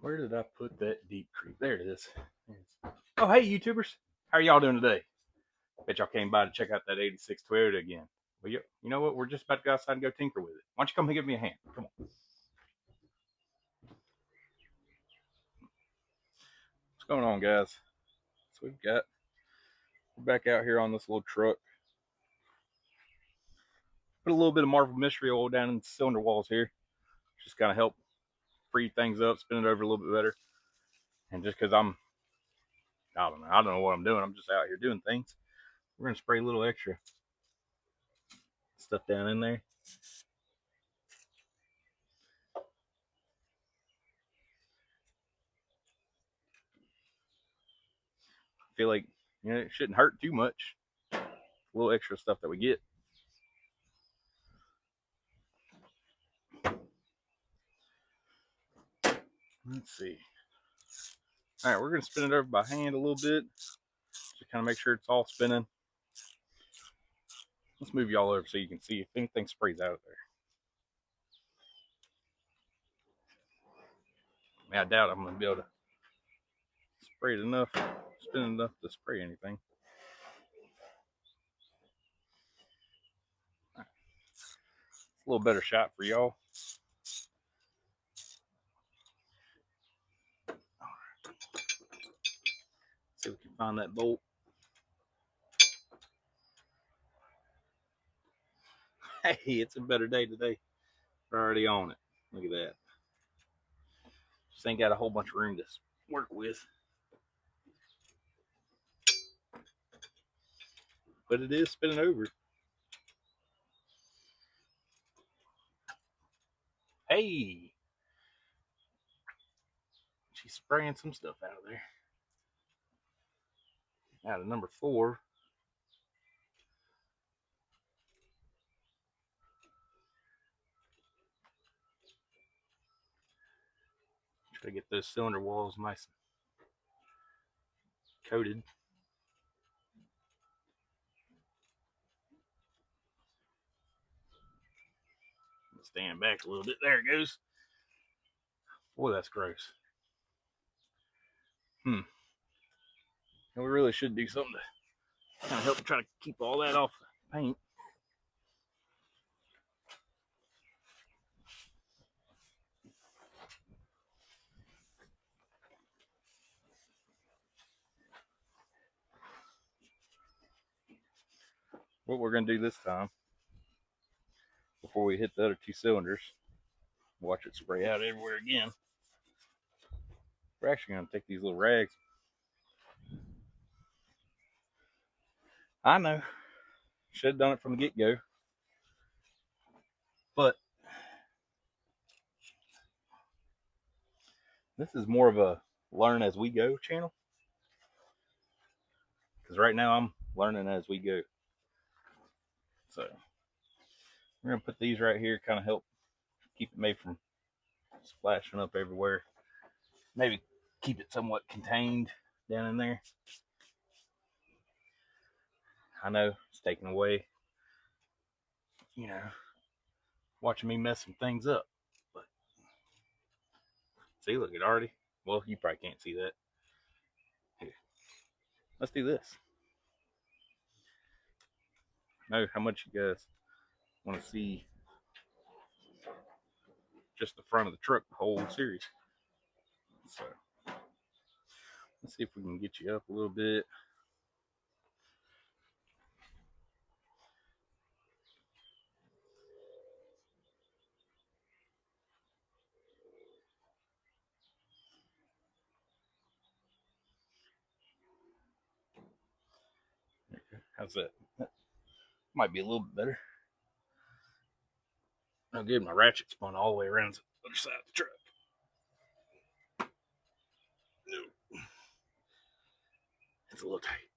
Where did I put that deep creek? There it is. Oh, hey, YouTubers. How are y'all doing today? Bet y'all came by to check out that 86 Toyota again. Well, you know what? We're just about to go outside and go tinker with it. Why don't you come and give me a hand? Come on. What's going on, guys? So we're back out here on this little truck. Put a little bit of Marvel Mystery Oil down in the cylinder walls here. Just kind of help free things up, spin it over a little bit better. And just because I don't know what I'm doing. I'm just out here doing things. We're going to spray a little extra stuff down in there. I feel like, it shouldn't hurt too much. A little extra stuff that we get. Let's see. All right, we're going to spin it over by hand a little bit. Just kind of make sure it's all spinning. Let's move y'all over so you can see if anything sprays out of there. I mean, I doubt I'm going to be able to spray it enough, spin enough to spray anything. Right. A little better shot for y'all. See if we can find that bolt. Hey, it's a better day today. We're already on it. Look at that. Just ain't got a whole bunch of room to work with. But it is spinning over. Hey! She's spraying some stuff out of there. Out of number 4. Try to get those cylinder walls nice and coated. Stand back a little bit. There it goes. Boy, that's gross. And we really should do something to kind of help try to keep all that off the paint. What we're going to do this time, before we hit the other 2 cylinders, watch it spray out everywhere again. We're actually going to take these little rags. I know, should have done it from the get-go, but this is more of a learn as we go channel, because right now I'm learning as we go. So we're going to put these right here, kind of help keep it made from splashing up everywhere. Maybe keep it somewhat contained down in there. I know it's taken away, watching me mess some things up. But see, look, it already, well, you probably can't see that. Here, let's do this. I know how much you guys want to see just the front of the truck, the whole series. So let's see if we can get you up a little bit. How's that? That might be a little bit better. Oh, good. My ratchet spun all the way around the other side of the truck. No, it's a little tight.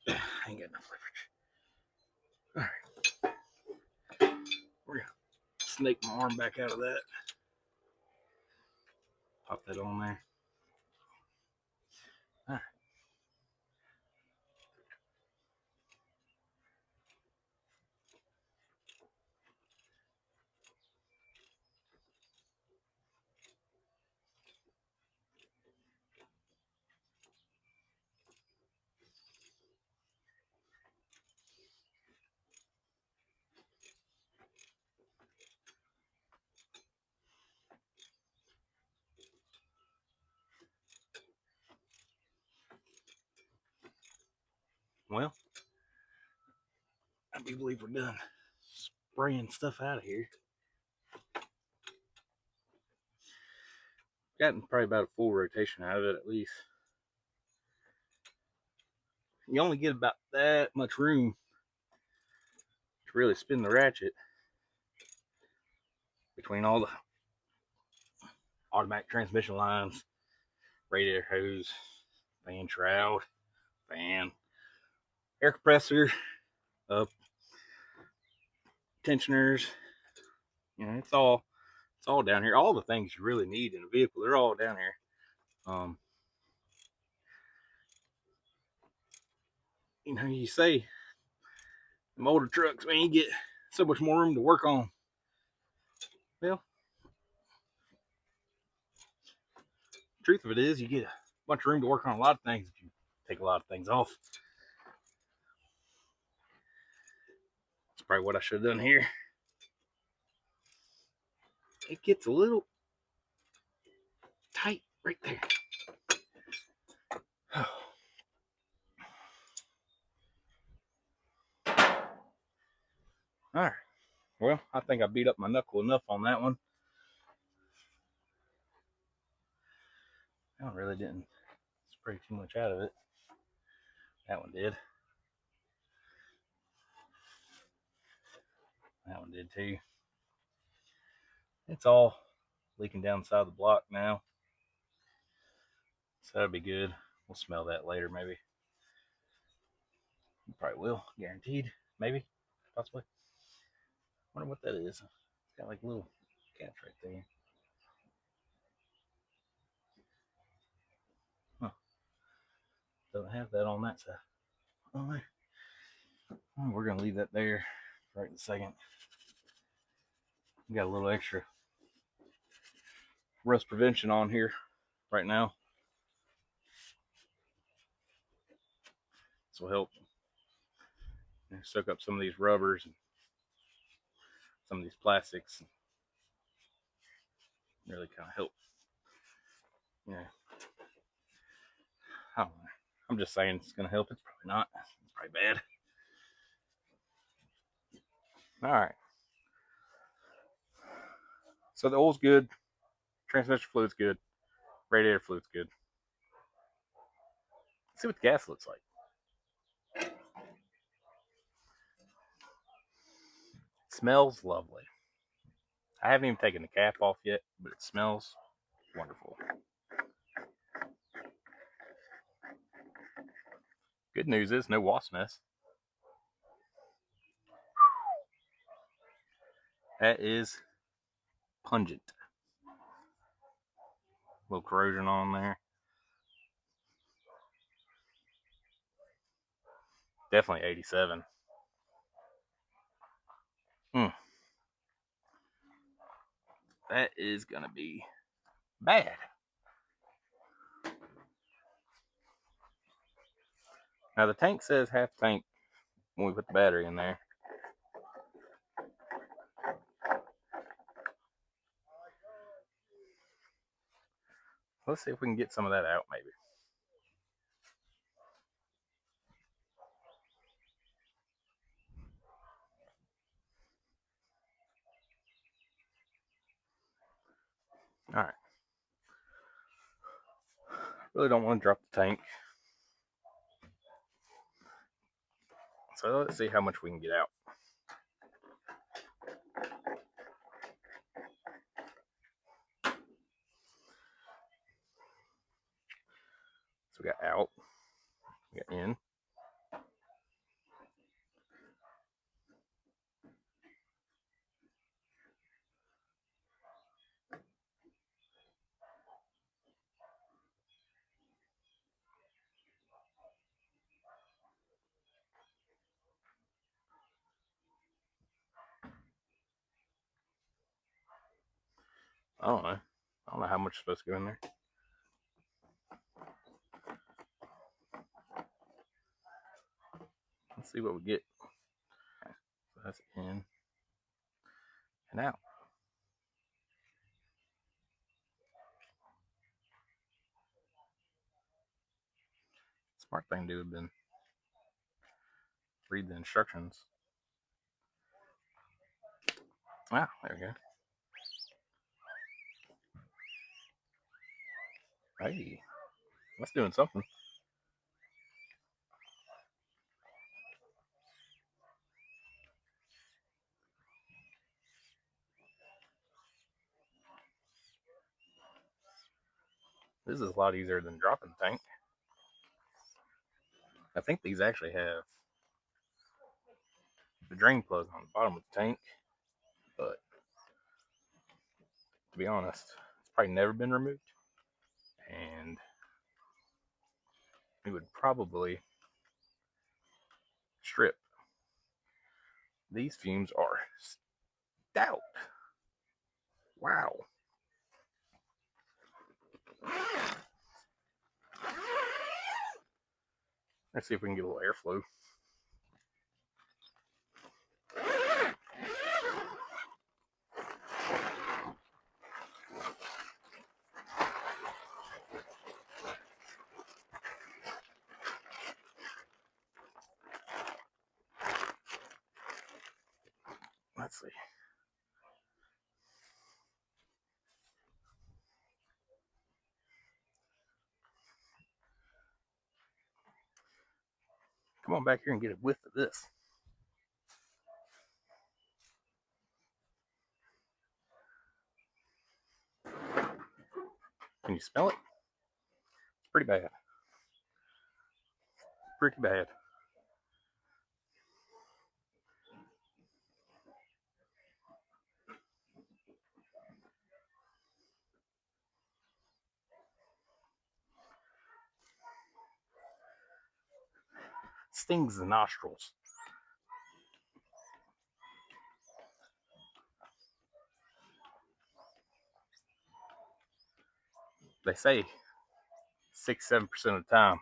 I ain't got enough leverage. All right, we're gonna snake my arm back out of that. Pop that on there. All right. do believe we're done spraying stuff out of here. Gotten probably about a full rotation out of it at least. You only get about that much room to really spin the ratchet between all the automatic transmission lines, radiator hose, fan shroud, fan, air compressor, tensioners. You know, it's all down here. All the things you really need in a vehicle, they're all down here. You know, you say the older trucks, man, you get so much more room to work on. Well, truth of it is, you get a bunch of room to work on a lot of things if you take a lot of things off. That's probably what I should have done here. It gets a little tight right there. All right. Well, I think I beat up my knuckle enough on that one. I really didn't spray too much out of it. That one did. That one did too. It's all leaking down the side of the block now. So that'll be good. We'll smell that later, maybe. We probably will, guaranteed. Maybe, possibly. Wonder what that is. It's got like little caps right there. Huh. Doesn't have that on that side. All right. Well, we're gonna leave that there right in a second. We got a little extra rust prevention on here right now. This will help soak up some of these rubbers and some of these plastics. Really kind of help. Yeah. I don't know. I'm just saying it's gonna help. It's probably not. It's probably bad. All right. So the oil's good. Transmission fluid's good. Radiator fluid's good. Let's see what the gas looks like. It smells lovely. I haven't even taken the cap off yet, but it smells wonderful. Good news is no wasp nest. That is pungent. A little corrosion on there. Definitely 87. That is gonna be bad. Now the tank says half tank when we put the battery in there. Let's see if we can get some of that out, maybe. All right. Really don't want to drop the tank. So let's see how much we can get out. So we got out, we got in. I don't know. I don't know how much is supposed to go in there. Let's see what we get. So that's in and out. Smart thing to do would have been read the instructions Ah, there we go. Hey, that's doing something. This is a lot easier than dropping the tank. I think these actually have the drain plug on the bottom of the tank, but to be honest, it's probably never been removed, and it would probably strip. These fumes are stout. Wow. Let's see if we can get a little airflow. Let's see. Come on back here and get a whiff of this. Can you smell it? It's pretty bad. Pretty bad. Stings the nostrils. They say 6-7% of the time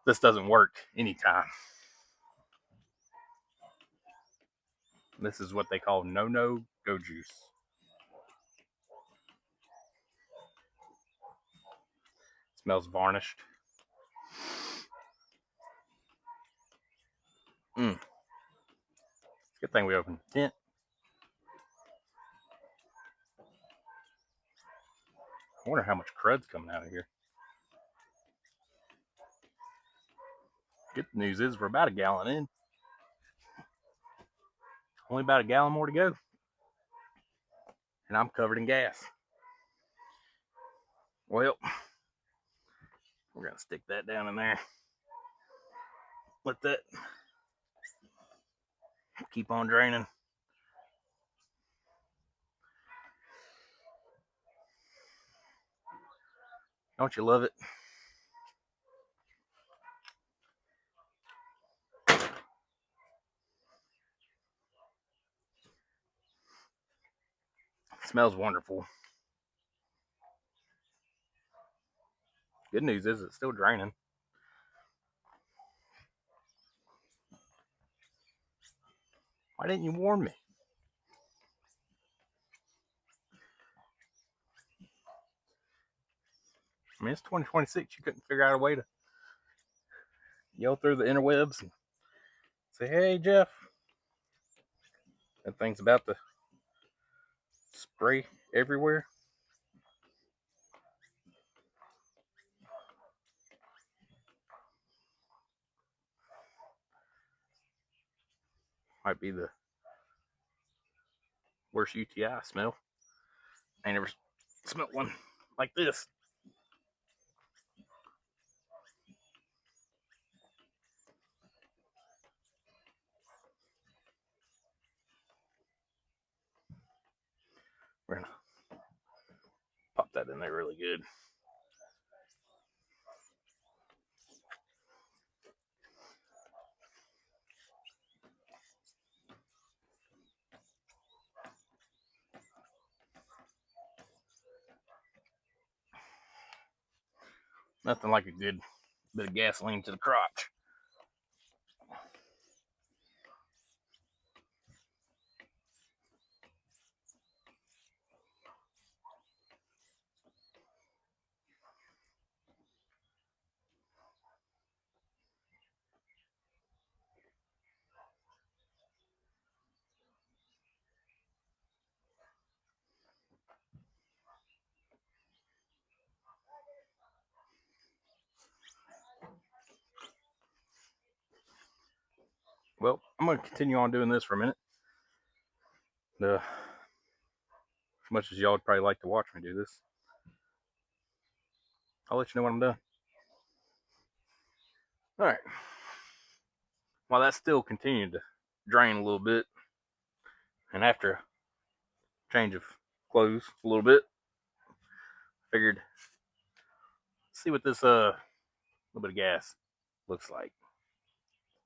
this doesn't work anytime. This is what they call no go juice. Smells varnished. Good thing we opened the tent. I wonder how much crud's coming out of here. Good news is we're about a gallon in. Only about a gallon more to go. And I'm covered in gas. Well, we're going to stick that down in there. Let that keep on draining. Don't you love it? It smells wonderful. Good news is it's still draining. Why didn't you warn me? I mean, it's 2026. You couldn't figure out a way to yell through the interwebs and say, hey, Jeff, that thing's about to spray everywhere. Might be the worst UTI smell. I never smelled one like this. We're gonna pop that in there really good. Nothing like a good bit of gasoline to the crotch. I'm going to continue on doing this for a minute. As much as y'all would probably like to watch me do this, I'll let you know when I'm done. All right. While that's still continuing to drain a little bit, and after a change of clothes a little bit, figured see what this little bit of gas looks like.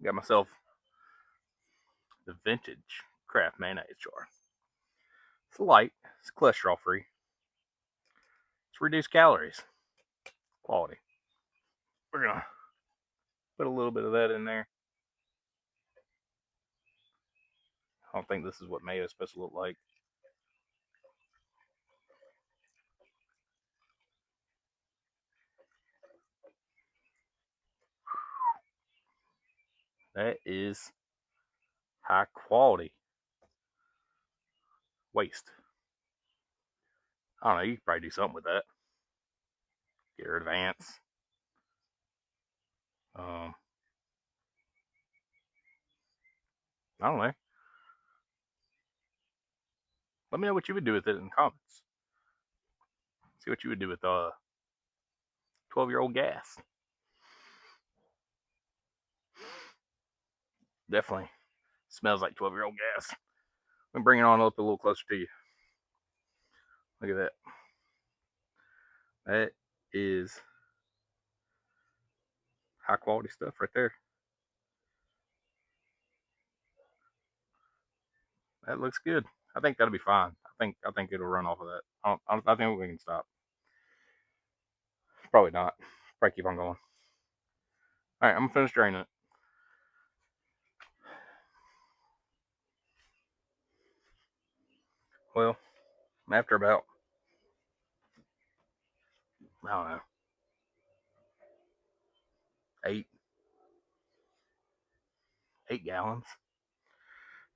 Got myself the vintage Kraft mayonnaise jar. It's light, it's cholesterol free, it's reduced calories, quality. We're gonna put a little bit of that in there. I don't think this is what mayo is supposed to look like. That is high quality waste. I don't know, you could probably do something with that. Get rid of ants. I don't know. Let me know what you would do with it in the comments. See what you would do with 12-year-old gas. Definitely smells like 12-year-old gas. I'm bring it on up a little closer to you. Look at that. That is high quality stuff right there. That looks good. I think that'll be fine. I think it'll run off of that. I think we can stop. Probably not. Probably keep on going. All right, I'm gonna finish draining it. Well, after about, I don't know, eight 8 gallons,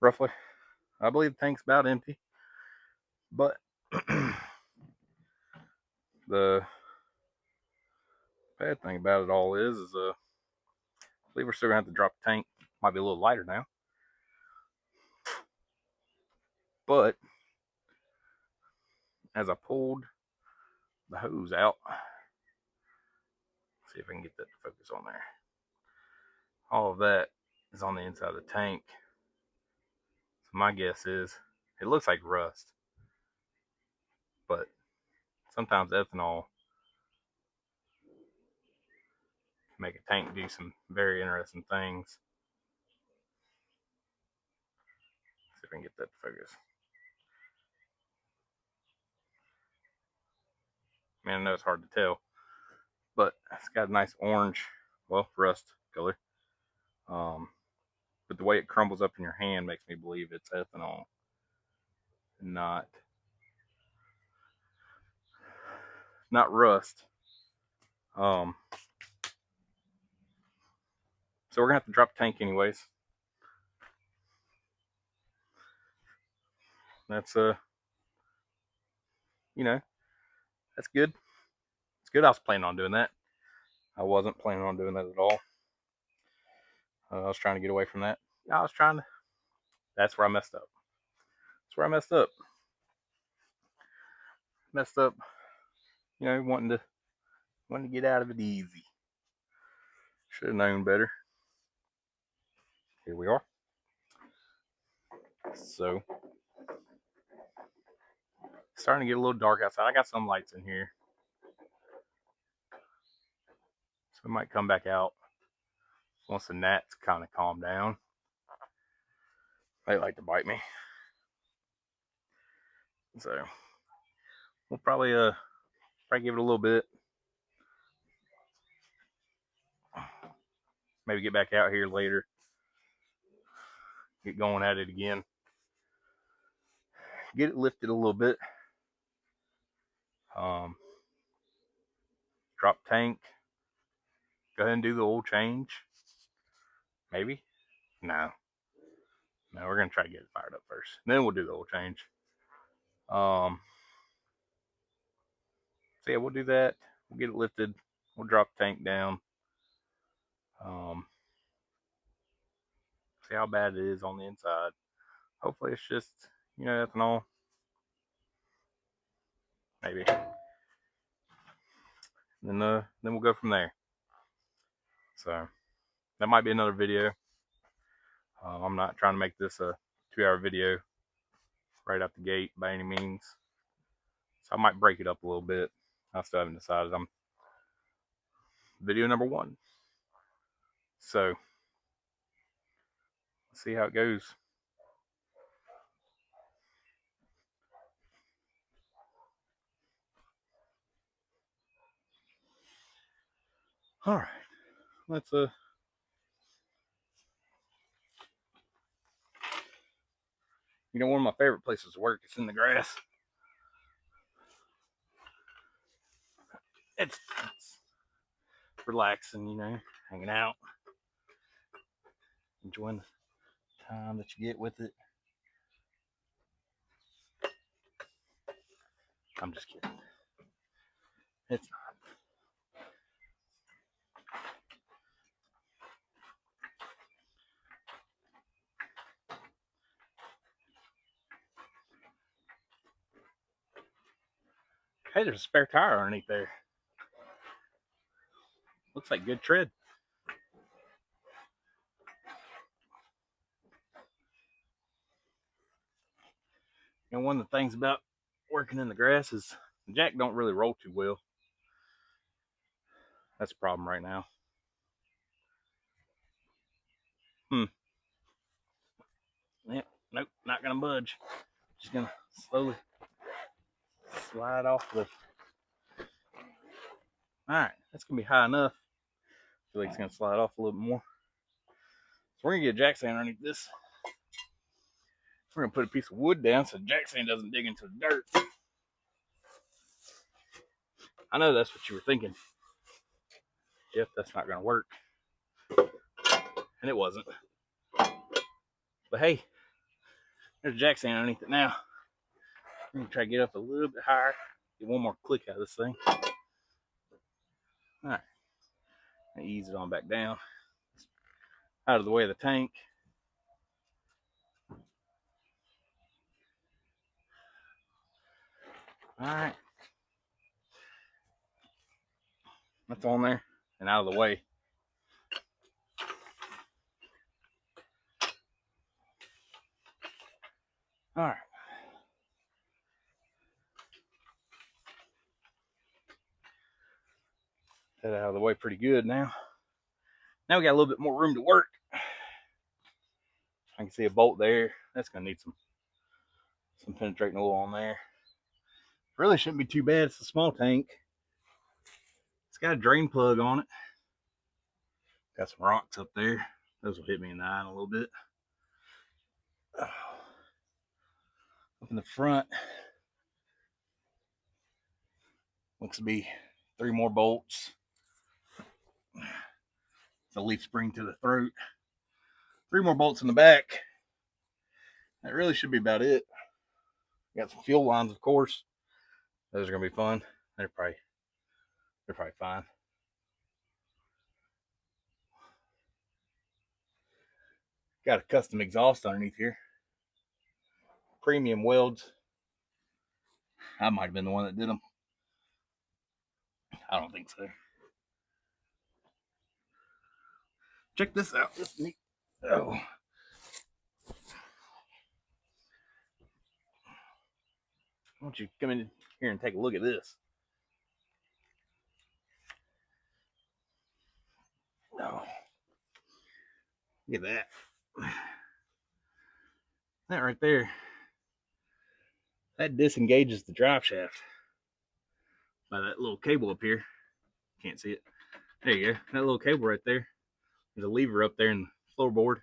roughly. I believe the tank's about empty. But the bad thing about it all is I believe we're still gonna have to drop the tank. Might be a little lighter now. But as I pulled the hose out, see if I can get that to focus on there. All of that is on the inside of the tank. So my guess is it looks like rust, but sometimes ethanol can make a tank do some very interesting things. See if I can get that to focus. Man, I know it's hard to tell, but it's got a nice orange, well, rust color. But the way it crumbles up in your hand makes me believe it's ethanol, not rust. So we're gonna have to drop the tank anyways. That's that's good. It's good. I was planning on doing that. I wasn't planning on doing that at all. I was trying to get away from that. I was trying to. That's where I messed up. That's where I messed up. Messed up. Wanting to get out of it easy. Should have known better. Here we are. So, starting to get a little dark outside. I got some lights in here. So we might come back out once the gnats kind of calm down. They like to bite me. So, we'll probably give it a little bit. Maybe get back out here later. Get going at it again. Get it lifted a little bit. Drop tank. Go ahead and do the oil change. Maybe. No, we're gonna try to get it fired up first. Then we'll do the oil change. So yeah, we'll do that. We'll get it lifted. We'll drop the tank down. See how bad it is on the inside. Hopefully it's just, you know, ethanol. Maybe. Then we'll go from there. So that might be another video. I'm not trying to make this a 2-hour video right out the gate by any means. So I might break it up a little bit. I still haven't decided. I'm video number 1. So let's see how it goes. All right, let's you know, one of my favorite places to work is in the grass. It's relaxing, you know, hanging out, enjoying the time that you get with it. I'm just kidding. It's not. Hey, there's a spare tire underneath there. Looks like good tread. And one of the things about working in the grass is the jack don't really roll too well. That's a problem right now. Yep, nope, not gonna budge. Just gonna slowly slide off the. Alright, that's gonna be high enough. I feel like it's gonna slide off a little bit more. So we're gonna get a jack stand underneath this. We're gonna put a piece of wood down so the jack stand doesn't dig into the dirt. I know that's what you were thinking. Jeff, that's not gonna work. And it wasn't. But hey, there's a jack stand underneath it now. I'm gonna try to get up a little bit higher. Get one more click out of this thing. Alright. Ease it on back down. Out of the way of the tank. Alright. That's on there and out of the way. Alright. That out of the way pretty good now. Now we got a little bit more room to work. I can see a bolt there. That's gonna need some penetrating oil on there. Really shouldn't be too bad. It's a small tank. It's got a drain plug on it. Got some rocks up there. Those will hit me in the eye in a little bit. Up in the front, looks to be 3 more bolts. It's a leaf spring to the throat. 3 more bolts in the back. That really should be about it. Got some fuel lines, of course. Those are gonna be fun. They're probably fine. Got a custom exhaust underneath here. Premium welds. I might have been the one that did them. I don't think so. Check this out. This is neat. Oh. Why don't you come in here and take a look at this? Oh. Look at that. That right there. That disengages the drive shaft by that little cable up here. Can't see it. There you go. That little cable right there. There's a lever up there in the floorboard.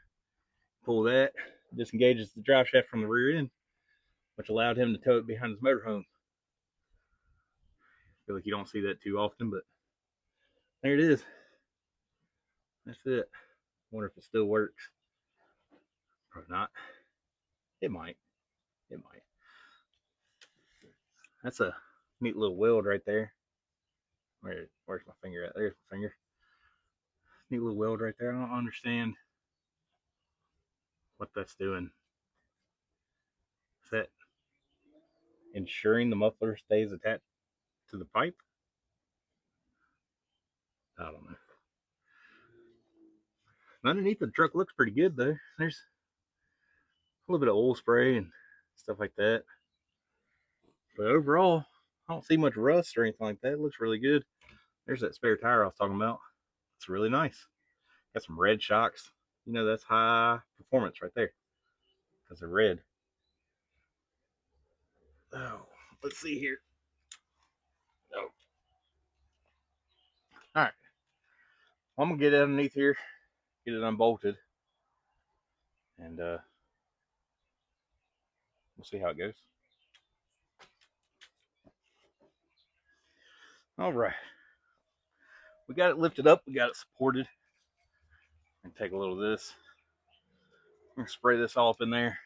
Pull that, disengages the drive shaft from the rear end, which allowed him to tow it behind his motorhome. I feel like you don't see that too often, but there it is. That's it. Wonder if it still works. Probably not. It might. It might. That's a neat little weld right there. Where's my finger at? There's my finger. Neat little weld right there. I don't understand what that's doing. Is that ensuring the muffler stays attached to the pipe? I don't know. Underneath the truck looks pretty good though. There's a little bit of oil spray and stuff like that. But overall, I don't see much rust or anything like that. It looks really good. There's that spare tire I was talking about. It's really nice. Got some red shocks. You know, that's high performance right there because they're red. Oh, let's see here. Oh, all right. I'm gonna get it underneath here, get it unbolted, and we'll see how it goes. All right. We got it lifted up. We got it supported. And take a little of this. I'm gonna spray this all up in there.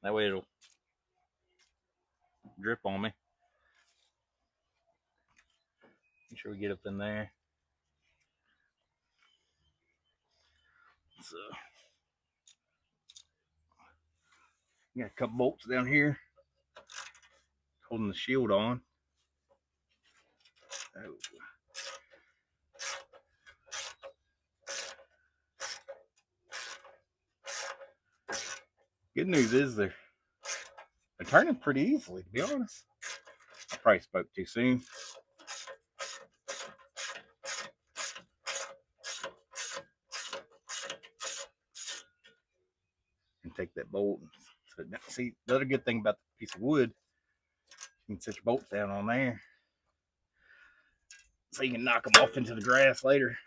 That way it'll drip on me. Make sure we get up in there. So, got a couple bolts down here holding the shield on. Oh. Good news is they're turning pretty easily, to be honest. I probably spoke too soon. And take that bolt. So, see, the other good thing about the piece of wood, you can set your bolts down on there. So you can knock them off into the grass later.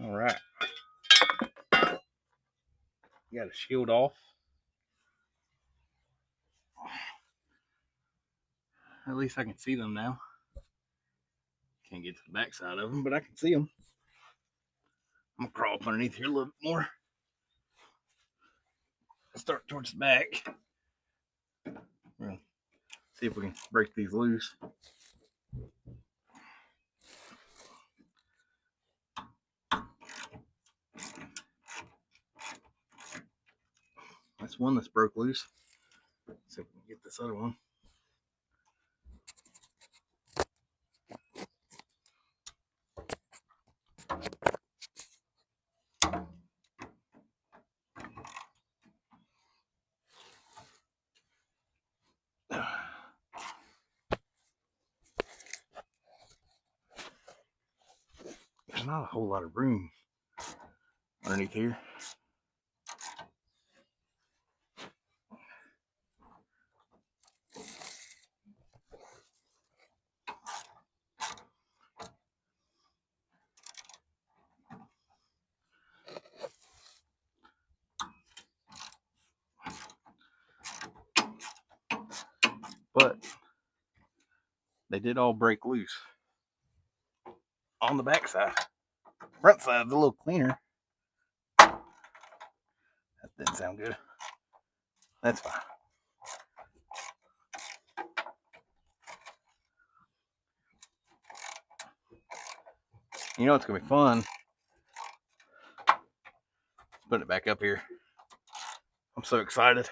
All right. Got a shield off. At least I can see them now. Can't get to the back side of them, but I can see them. I'm gonna crawl up underneath here a little bit more. Start towards the back. We'll see if we can break these loose. That's one that's broke loose. See if we can get this other one. There's not a whole lot of room underneath here. But they did all break loose on the back side. Front side's a little cleaner. That didn't sound good. That's fine. You know it's gonna be fun. Putting it back up here. I'm so excited.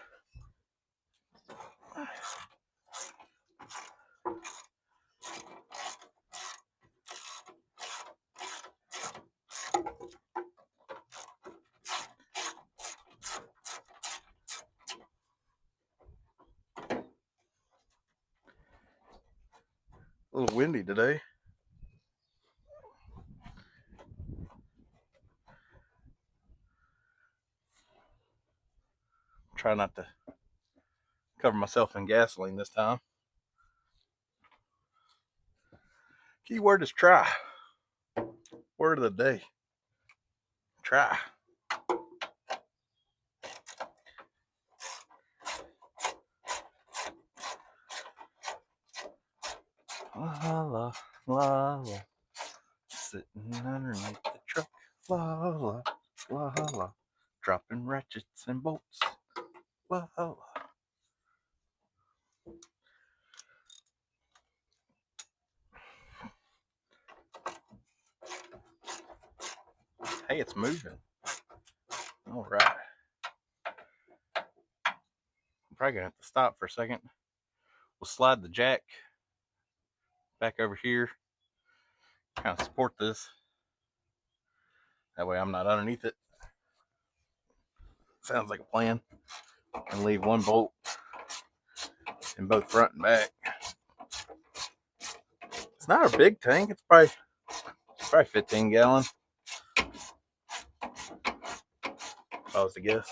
A little windy today. Try not to cover myself in gasoline this time. Keyword is try. Word of the day. Try. La la. Sitting underneath the truck. La la. La la. Dropping ratchets and bolts. La la. Hey, it's moving. All right. I'm probably gonna have to stop for a second. We'll slide the jack back over here. Kind of support this. That way I'm not underneath it. Sounds like a plan. And leave one bolt in both front and back. It's not a big tank. It's probably 15 gallon. If I was to guess.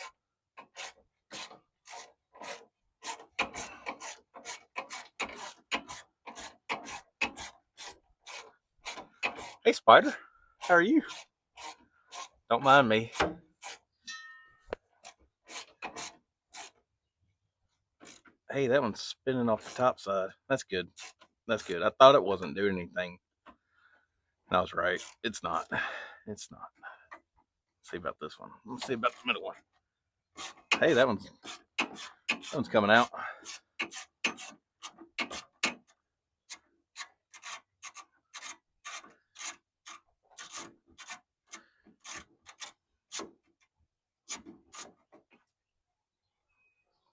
Hey, Spider. How are you? Don't mind me. Hey, that one's spinning off the top side. That's good. That's good. I thought it wasn't doing anything. And I was right. It's not. It's not. Let's see about this one. Let's see about the middle one. Hey, that one's coming out.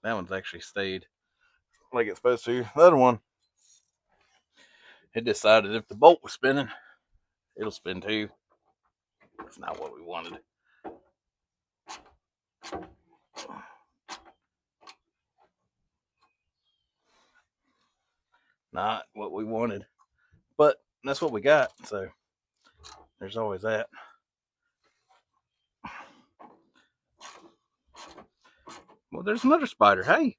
That one's actually stayed like it's supposed to. The other one, it decided if the bolt was spinning, it'll spin too. That's not what we wanted. Not what we wanted. But that's what we got. So there's always that. Well, there's another spider. Hey.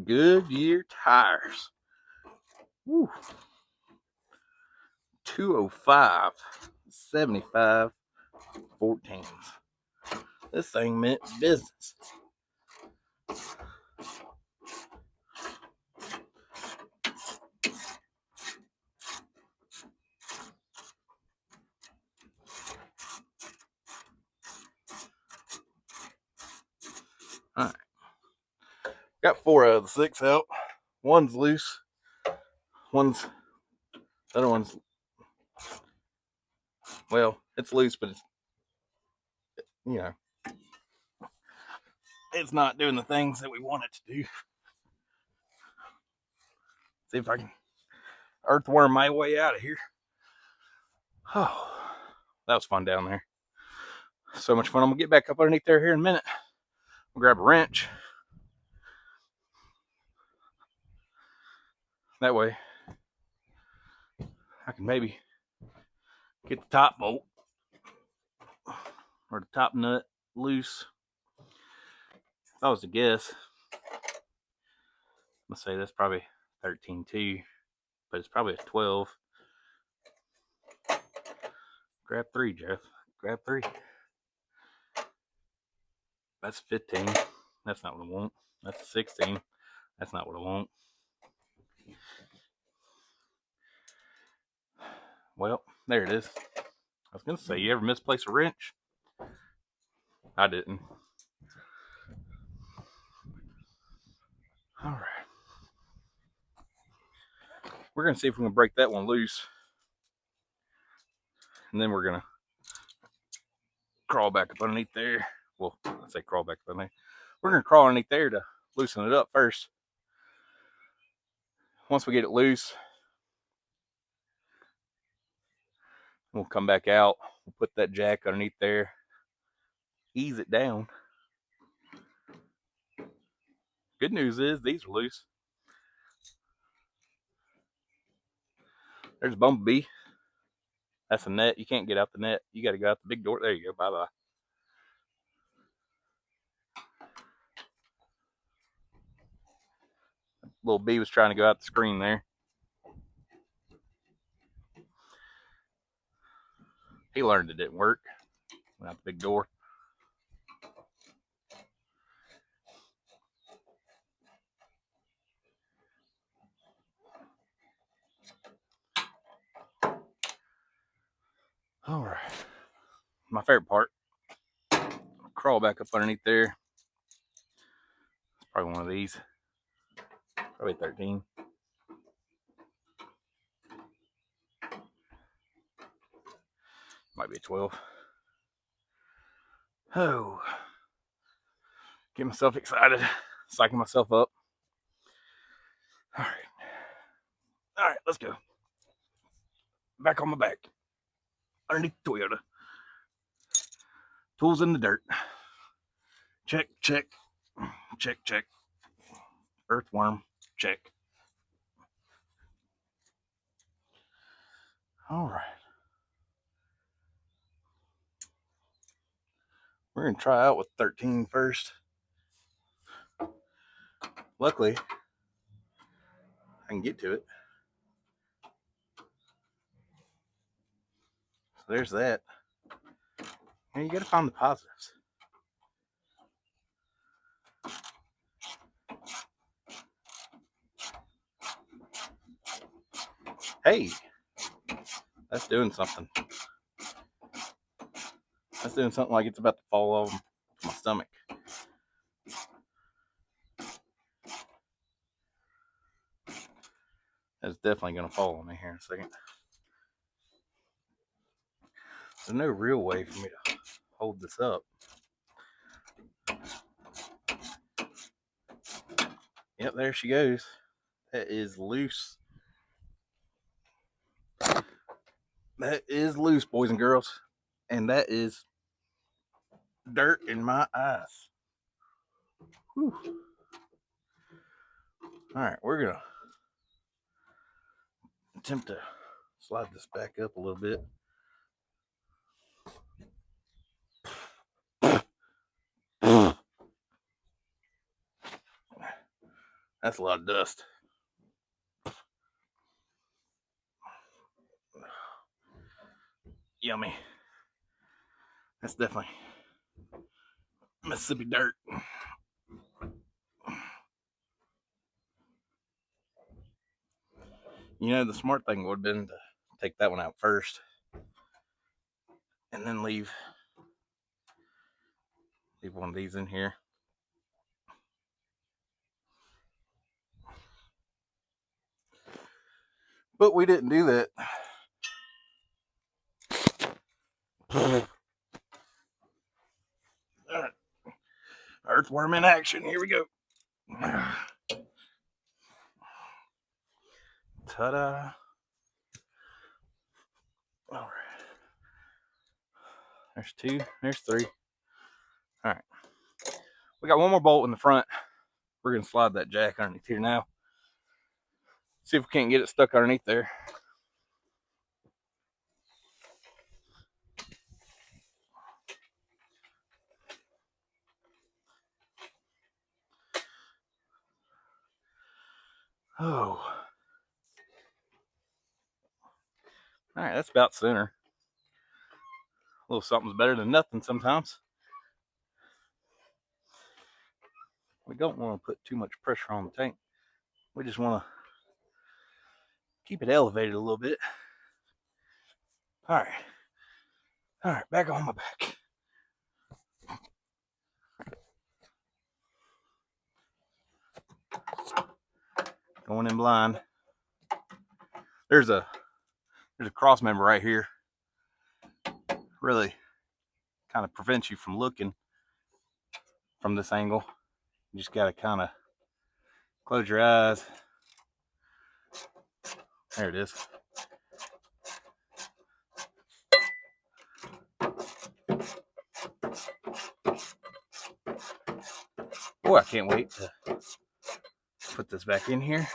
Goodyear tires. Woo. 205 75 14s. This thing meant business. All right. Got 4 out of the 6 out. One's loose. The other one's, well, it's loose, but it's not doing the things that we want it to do. See if I can earthworm my way out of here. Oh, that was fun down there. So much fun. I'm gonna get back up underneath there here in a minute. I'll grab a wrench. That way I can maybe get the top bolt or the top nut loose. If I was to guess, let's say that's probably 13.2, but it's probably a 12. Grab 3, Jeff. Grab 3. That's 15. That's not what I want. That's 16. That's not what I want. Well, there it is. I was going to say, you ever misplace a wrench? I didn't. All right. We're going to see if we can break that one loose. And then we're going to crawl back up underneath there. Well, let's say crawl back up underneath. We're going to crawl underneath there to loosen it up first. Once we get it loose, we'll come back out. We'll put that jack underneath there. Ease it down. Good news is these are loose. There's a bumblebee. That's a net. You can't get out the net. You got to go out the big door. There you go. Bye-bye. Little bee was trying to go out the screen there. He learned it didn't work. Went out the big door. All right. My favorite part. Crawl back up underneath there. It's probably one of these. Probably 13. Might be a 12. Oh. Get myself excited. Psyching myself up. All right. All right, let's go. Back on my back. Underneath the Toyota. Tools in the dirt. Check, check. Check, check. Earthworm. Check. All right. We're going to try out with 13 first. Luckily, I can get to it. So there's that. And you got to find the positives. Hey, that's doing something. That's doing something like it's about to fall off my stomach. That's definitely going to fall on me here in a second. There's no real way for me to hold this up. Yep, there she goes. That is loose. That is loose, boys and girls. And that is dirt in my eyes. Whew. All right, we're going to attempt to slide this back up a little bit. That's a lot of dust. Yummy. That's definitely Mississippi dirt. You know, the smart thing would have been to take that one out first and then leave one of these in here. But we didn't do that. All right. Earthworm in action. Here we go. Ta-da. All right. There's 2. There's 3. All right. We got one more bolt in the front. We're going to slide that jack underneath here now. See if we can't get it stuck underneath there. Oh. All right, that's about center. A little something's better than nothing sometimes. We don't want to put too much pressure on the tank. We just want to keep it elevated a little bit. All right. All right, back on my back. Going in blind. There's a cross member right here. Really kind of prevents you from looking from this angle. You just got to kind of close your eyes. There it is. Boy, I can't wait to put this back in here.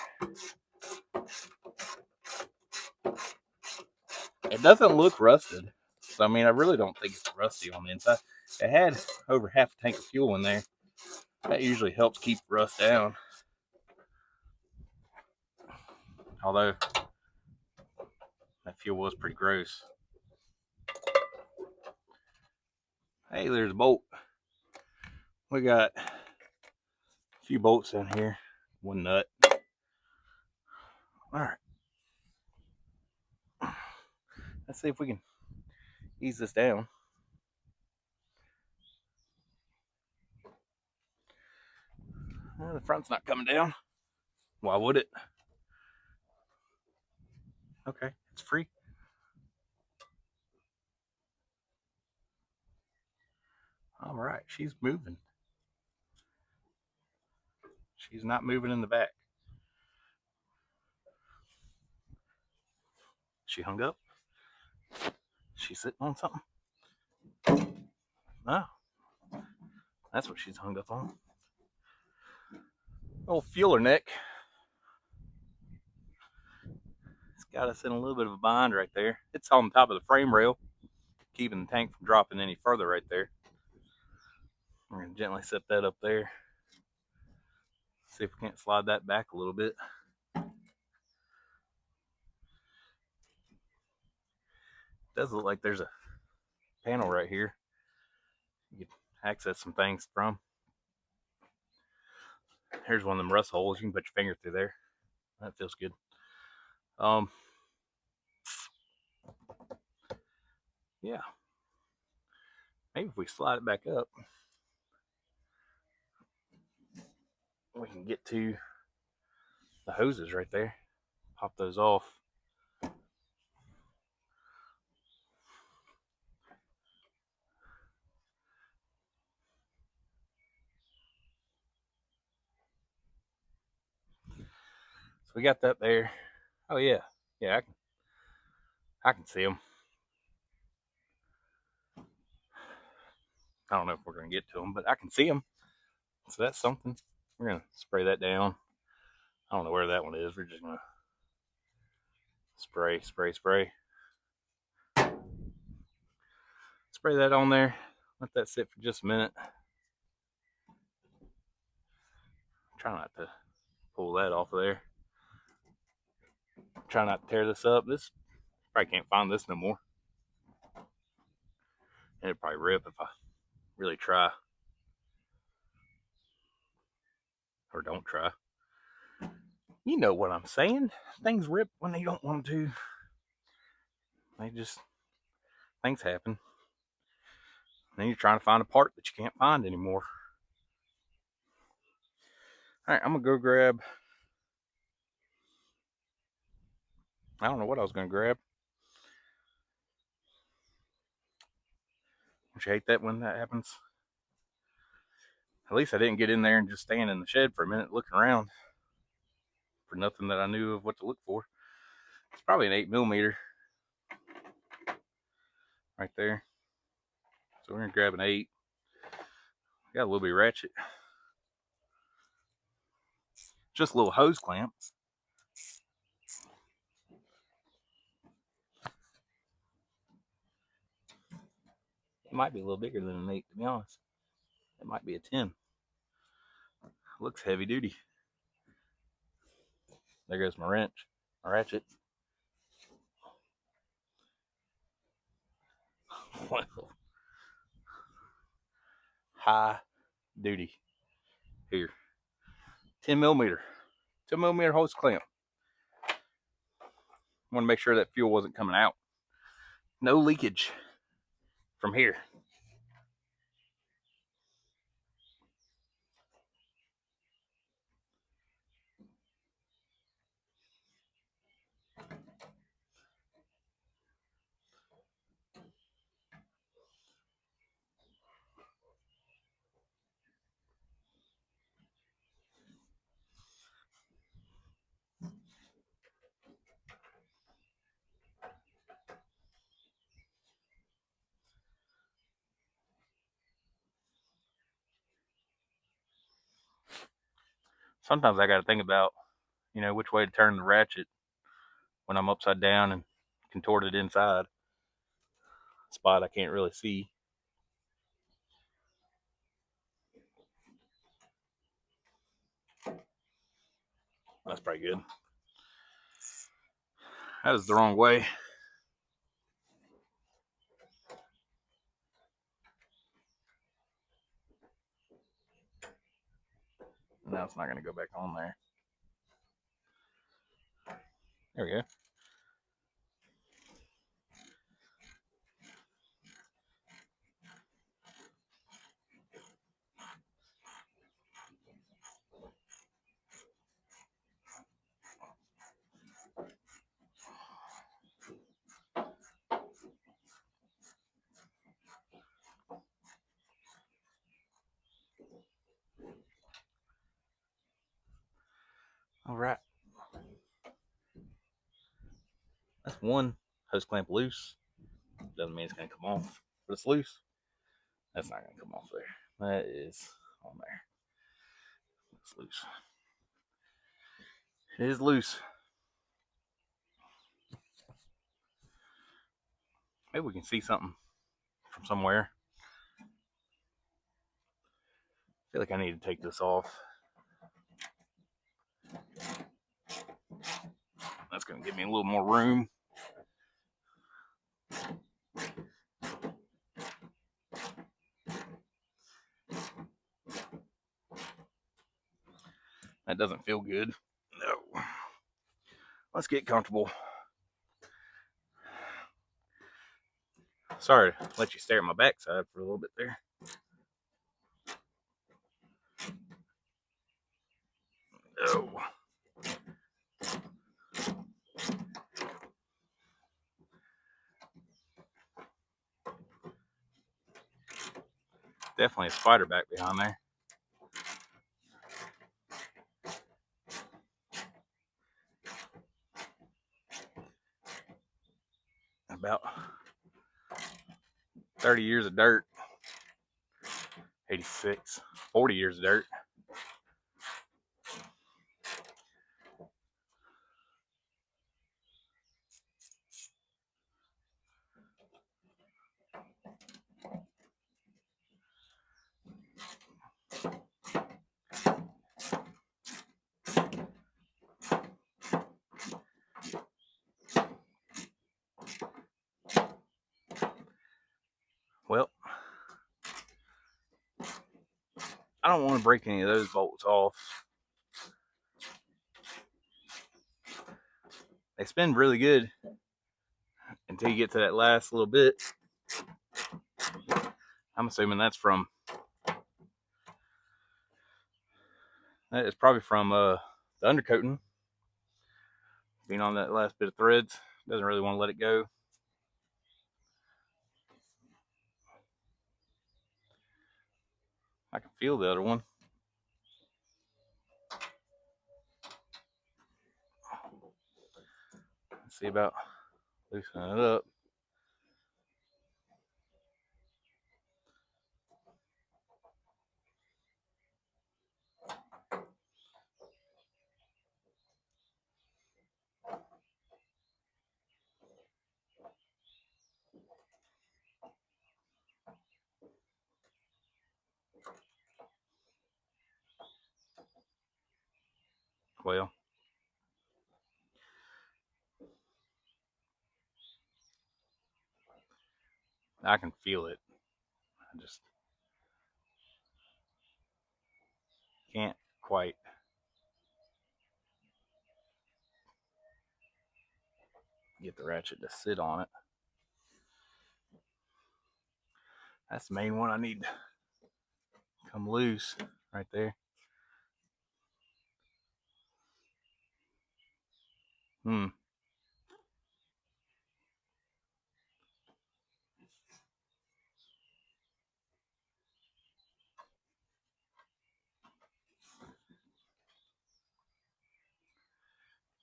It doesn't look rusted. So, I mean, I really don't think it's rusty on the inside. It had over half a tank of fuel in there. That usually helps keep rust down. Although, that fuel was pretty gross. Hey, there's a bolt. We got a few bolts in here. One nut. All right. Let's see if we can ease this down. The front's not coming down. Why would it? Okay, it's free. All right, she's moving. She's not moving in the back. She hung up. She's sitting on something. Oh, that's what she's hung up on. Old fueler neck. It's got us in a little bit of a bind right there. It's on top of the frame rail, keeping the tank from dropping any further right there. We're going to gently set that up there. See if we can't slide that back a little bit. It does look like there's a panel right here you can access some things from. Here's one of them rust holes. You can put your finger through there. That feels good. Yeah. Maybe if we slide it back up, we can get to the hoses right there. Pop those off. So we got that there. Oh yeah, yeah, I can see them. I don't know if we're gonna get to them, but I can see them. So that's something. We're gonna spray that down. I don't know where that one is. We're just gonna spray, spray, spray. Spray that on there. Let that sit for just a minute. Try not to pull that off of there. Try not to tear this up. This probably can't find this no more. And it'd probably rip if I really try. Or don't try. You know what I'm saying. Things rip when they don't want to. Things happen. And then you're trying to find a part that you can't find anymore. All right, I'm gonna go grab. I don't know what I was gonna grab. Don't you hate that when that happens? At least I didn't get in there and just stand in the shed for a minute looking around for nothing that I knew of what to look for. It's probably an 8mm right there. So we're gonna grab an 8. Got a little bit of ratchet. Just a little hose clamp. It might be a little bigger than an 8, to be honest. It might be a 10. Looks heavy duty. There goes my wrench, my ratchet. Well, high duty. Here, 10mm, 10mm hose clamp. Want to make sure that fuel wasn't coming out. No leakage from here. Sometimes I got to think about, which way to turn the ratchet when I'm upside down and contorted inside. Spot I can't really see. That's pretty good. That was the wrong way. Now it's not going to go back on there. There we go. one hose clamp loose, doesn't mean it's going to come off, but it's loose. That's not going to come off there. That is on there. It's loose. It is loose. Maybe we can see something from somewhere. I feel like I need to take this off. That's going to give me a little more room. That doesn't feel good. No. Let's get comfortable. Sorry to let you stare at my backside for a little bit there. Oh. Definitely a spider back behind there. About 30 years of dirt. 86. 40 years of dirt. Well, I don't want to break any of those bolts off. They spin really good until you get to that last little bit. I'm assuming that's from, that is probably from the undercoating being on that last bit of threads. Doesn't really want to let it go. I can feel the other one. Let's see about loosening it up. Well, I can feel it. I just can't quite get the ratchet to sit on it. That's the main one I need to come loose right there.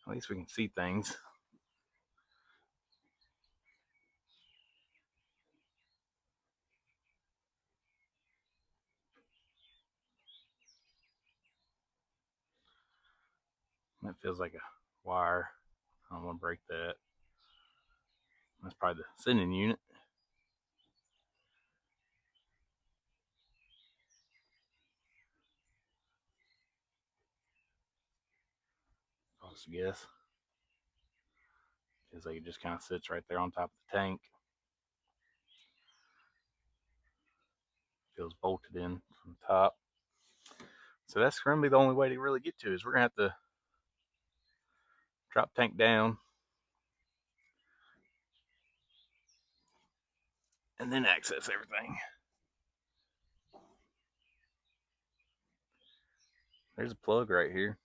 At least we can see things. That feels like a wire. I don't want to break that. That's probably the sending unit. I guess. Feels like it just kind of sits right there on top of the tank. Feels bolted in from the top. So that's going to be the only way to really get to it, is we're going to have to drop tank down and then access everything. There's a plug right here.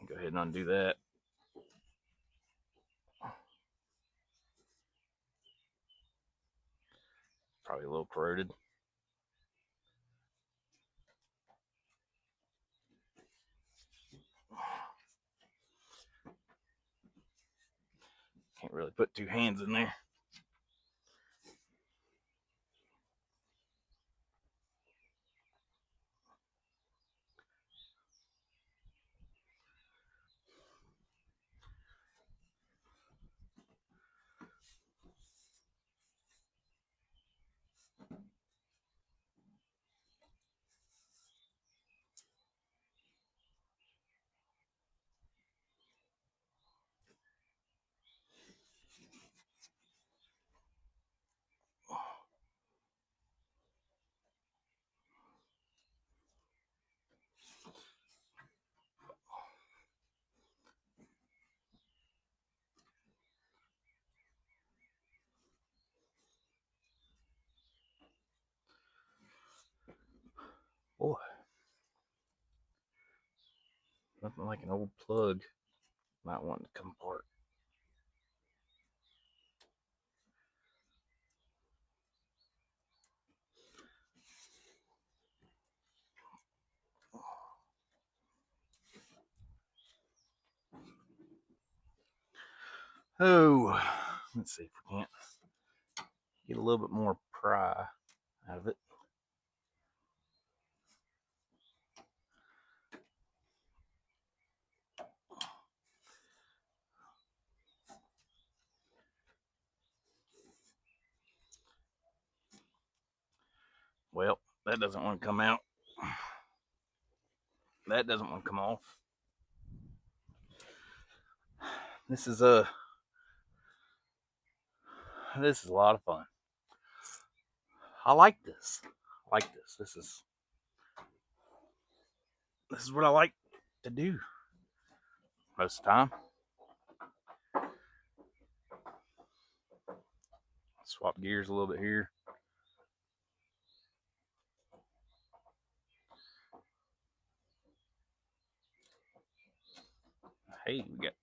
Go ahead and undo that. Probably a little corroded. Can't really put two hands in there. Boy, nothing like an old plug. Might want to come apart. Oh, let's see if we can't get a little bit more pry out of it. Well, that doesn't want to come out. That doesn't want to come off. This is a lot of fun. I like this. This is what I like to do most of the time. Swap gears a little bit here. Hey, we got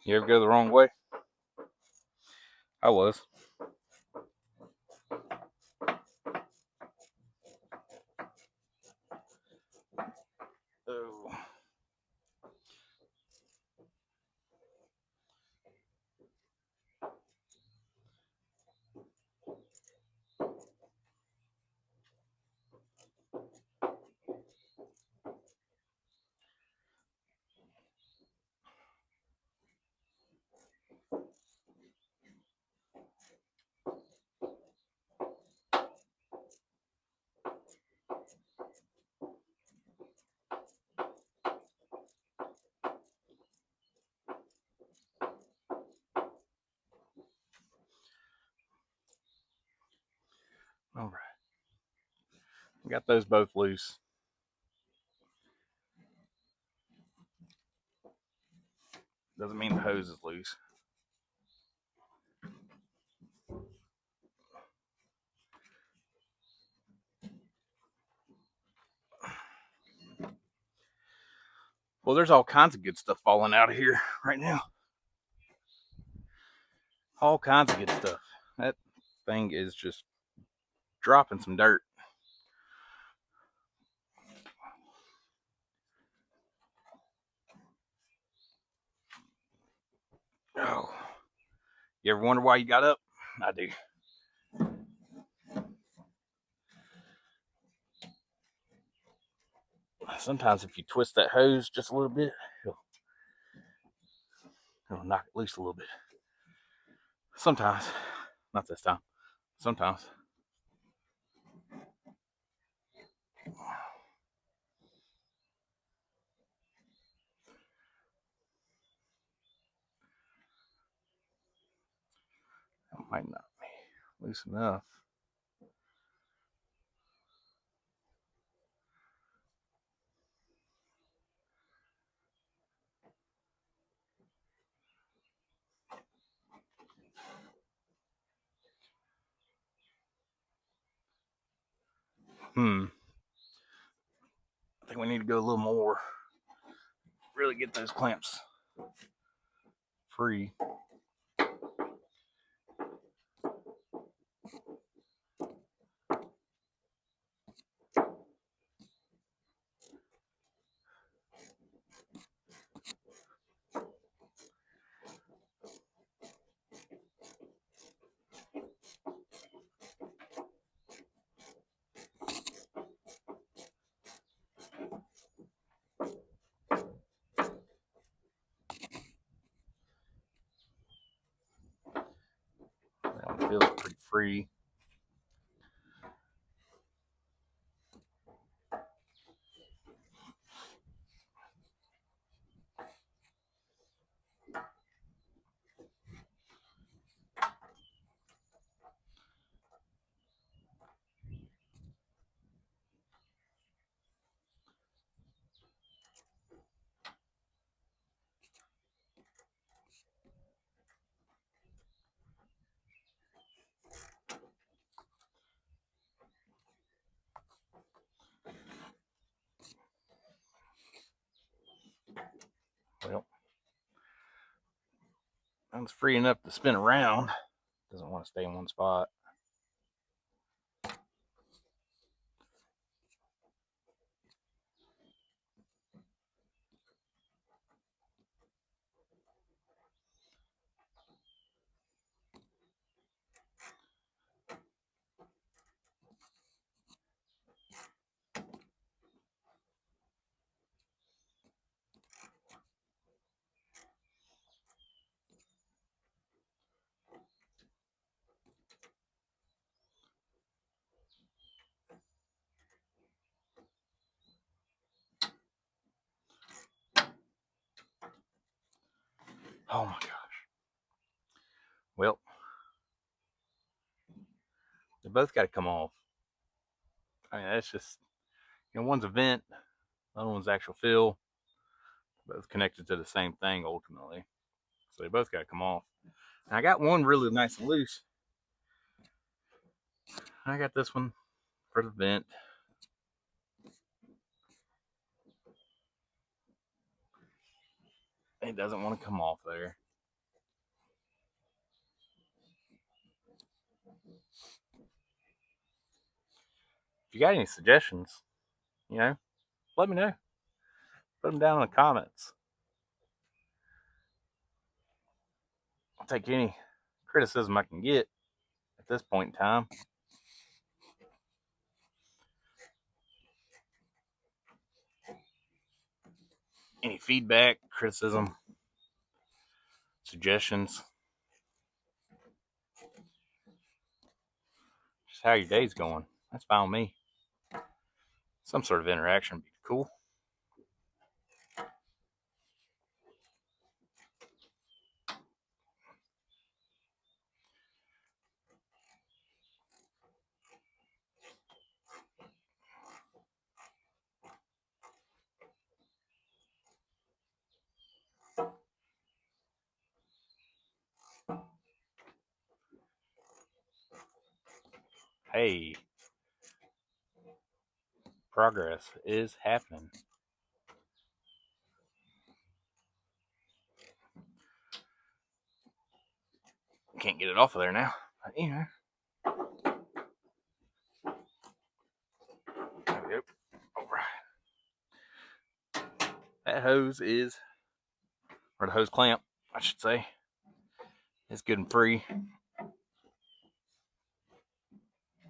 You ever go the wrong way? I was. Oh. All right. We got those both loose. Doesn't mean the hose is loose. Well, there's all kinds of good stuff falling out of here right now. All kinds of good stuff. That thing is just dropping some dirt. Oh. You ever wonder why you got up? I do. Sometimes if you twist that hose just a little bit, it'll knock it loose a little bit. Sometimes. Not this time. Sometimes. That might not be loose enough. I think we need to go a little more. Really get those clamps free. That one feels pretty free. Well, that one's free enough to spin around. Doesn't want to stay in one spot. Oh my gosh. Well, they both got to come off. I mean, that's just, one's a vent, the other one's actual fill. Both connected to the same thing ultimately. So they both got to come off. And I got one really nice and loose. I got this one for the vent. It doesn't want to come off there. If you got any suggestions, let me know. Put them down in the comments. I'll take any criticism I can get at this point in time. Any feedback, criticism, suggestions. Just how your day's going. That's fine with me. Some sort of interaction would be cool. Hey, progress is happening. Can't get it off of there now. But, there we go. All right. That hose is, or the hose clamp, I should say, is good and free.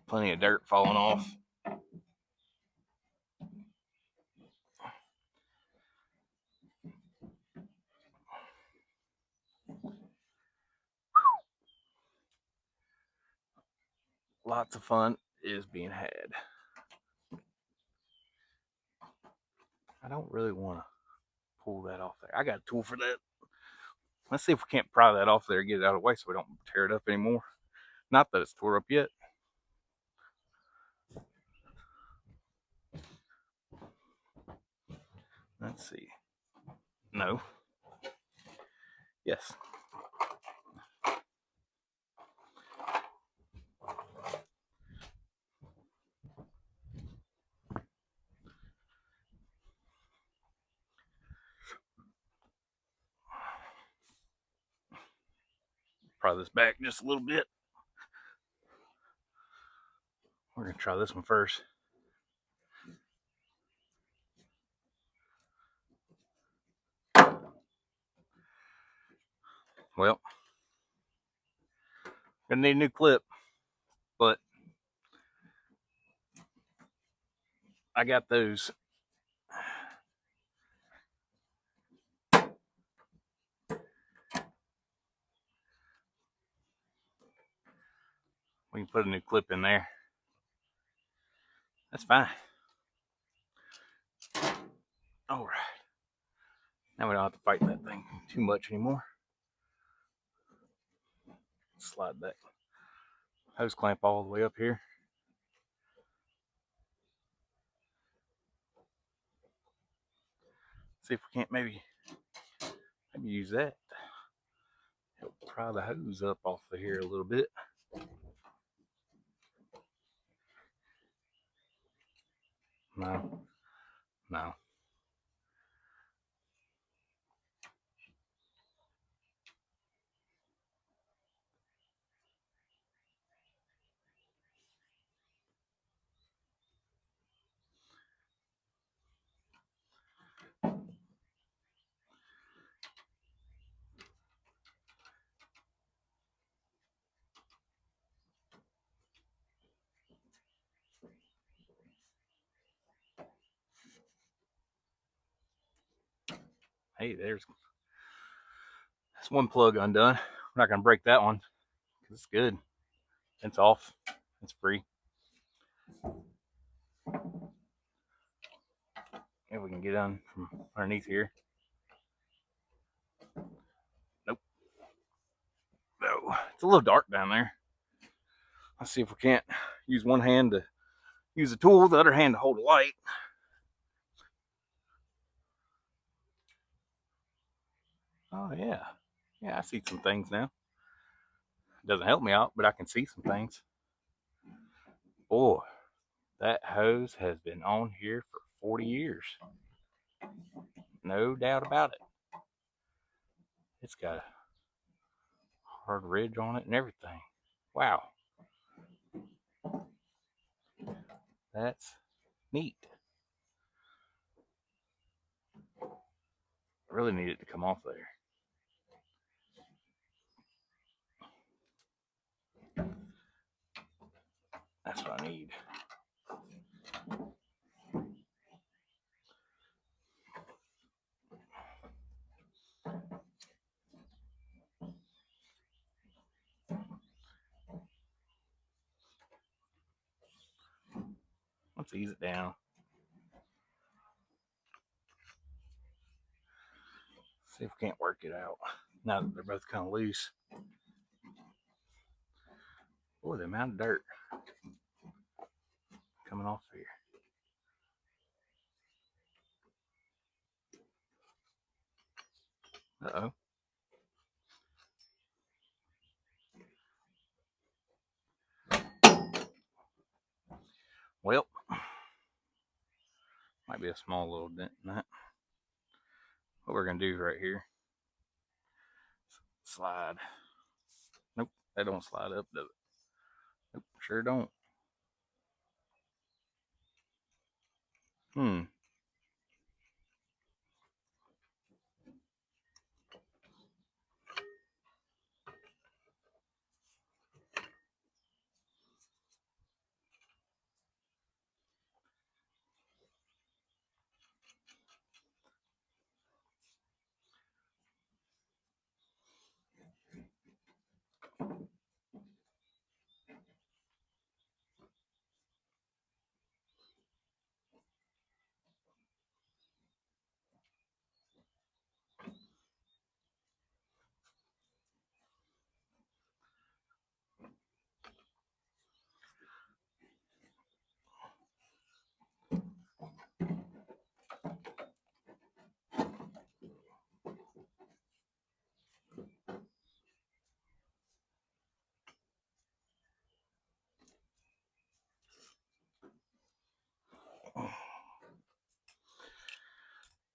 Plenty of dirt falling off. Lots of fun is being had. I don't really want to pull that off there. I got a tool for that. Let's see if we can't pry that off there and get it out of the way so we don't tear it up anymore. Not that it's tore up yet. Let's see. No. Yes. pry this back just a little bit. We're going to try this one first. Well, gonna need a new clip, but I got those. We can put a new clip in there. That's fine. All right. Now we don't have to fight that thing too much anymore. Slide that hose clamp all the way up here. See if we can't maybe use that. Help pry the hose up off of here a little bit. No. Hey, that's one plug undone. We're not gonna break that one because it's good. It's off. It's free. If we can get on from underneath here. Nope. No, it's a little dark down there. Let's see if we can't use one hand to use a tool, the other hand to hold a light. Oh yeah. Yeah, I see some things now. It doesn't help me out, but I can see some things. Boy, that hose has been on here for 40 years. No doubt about it. It's got a hard ridge on it and everything. Wow. That's neat. I really need it to come off there. That's what I need. Let's ease it down. See if we can't work it out. Now that they're both kind of loose. Boy, the amount of dirt coming off here. Uh-oh. Well, might be a small little dent in that. What we're going to do right here, slide. Nope, that don't slide up, does it? Nope, sure don't.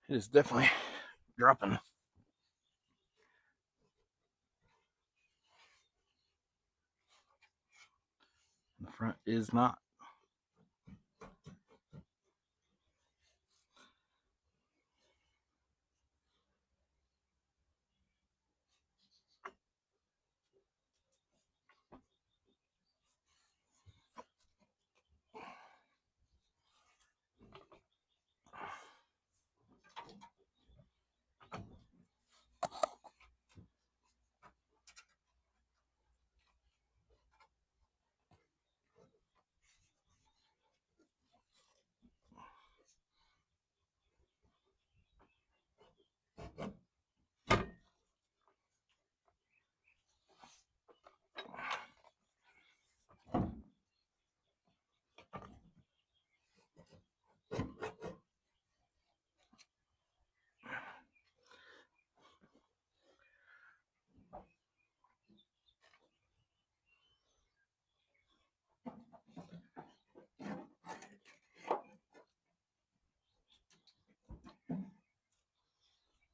It is definitely dropping. front is not.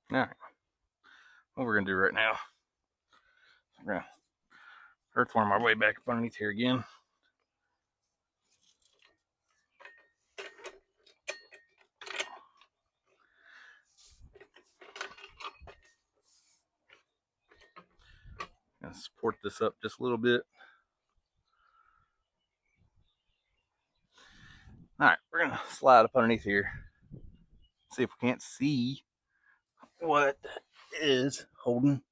All right, what we're gonna do right now, we're gonna earthworm our way back up underneath here again. Gonna support this up just a little bit. All right, we're gonna slide up underneath here. See if we can't see what is holding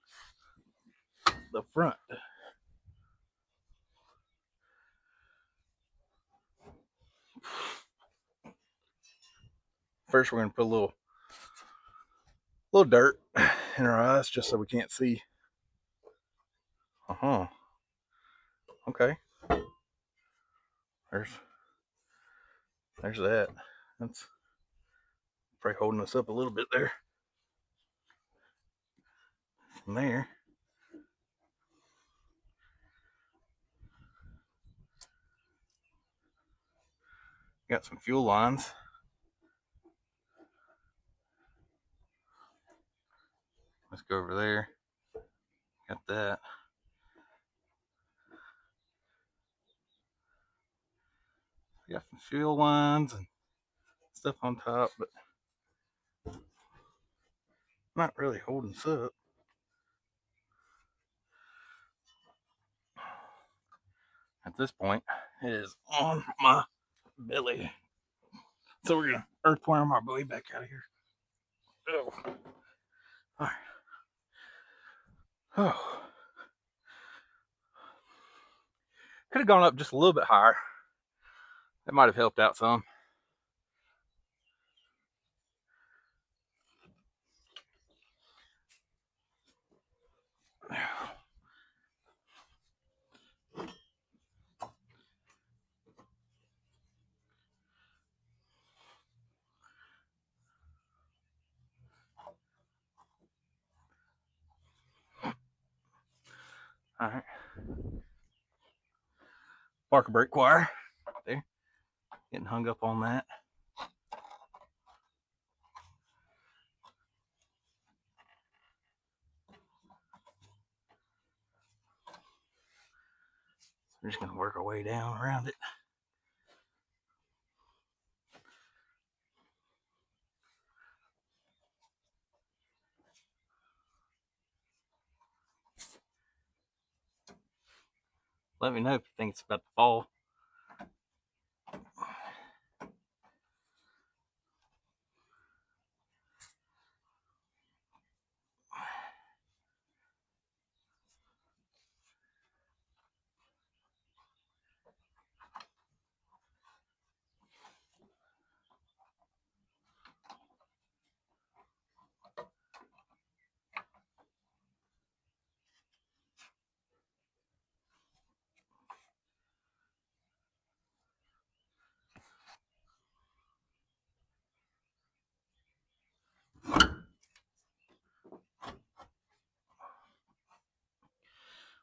the front. First, we're gonna put a little dirt in our eyes just so we can't see. Okay. There's that. That's probably holding us up a little bit there. From there. Got some fuel lines. Let's go over there. Got that. Got some fuel lines and stuff on top, but not really holding us up. At this point, it is on my belly. So we're gonna earthworm our way back out of here. Oh. All right. Oh. Could have gone up just a little bit higher. That might have helped out some. All right. Parker brake wire there. Getting hung up on that. We're just gonna work our way down around it. Let me know if you think it's about to fall.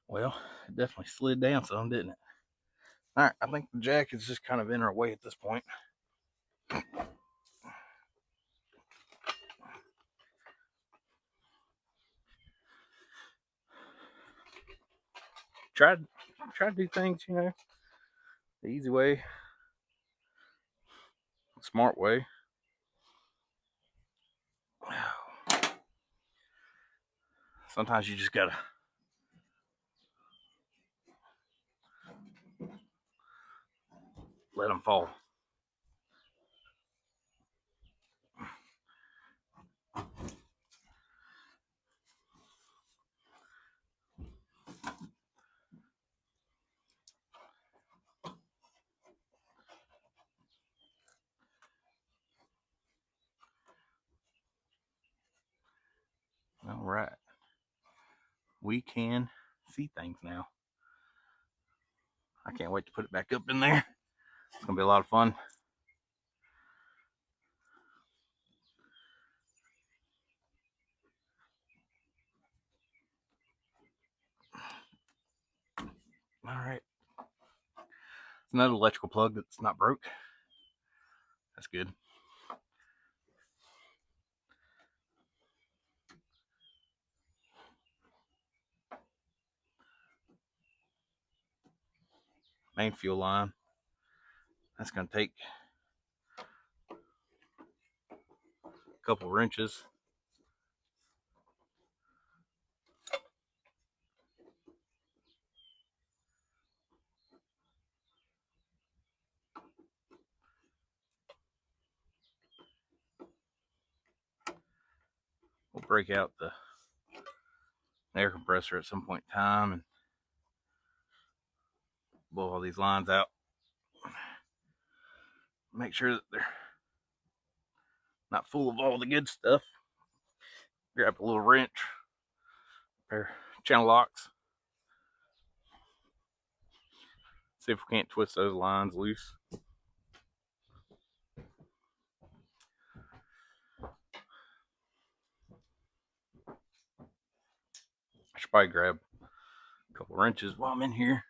Well, it definitely slid down some, didn't it? All right, I think the jack is just kind of in our way at this point. Try to do things, the easy way, smart way. Sometimes you just gotta let them fall. All right. We can see things now. I can't wait to put it back up in there. It's going to be a lot of fun. All right. It's another electrical plug that's not broke. That's good. Main fuel line. That's going to take a couple wrenches. We'll break out the air compressor at some point in time and blow all these lines out. Make sure that they're not full of all the good stuff. Grab a little wrench, pair of channel locks. See if we can't twist those lines loose. I should probably grab a couple wrenches while I'm in here.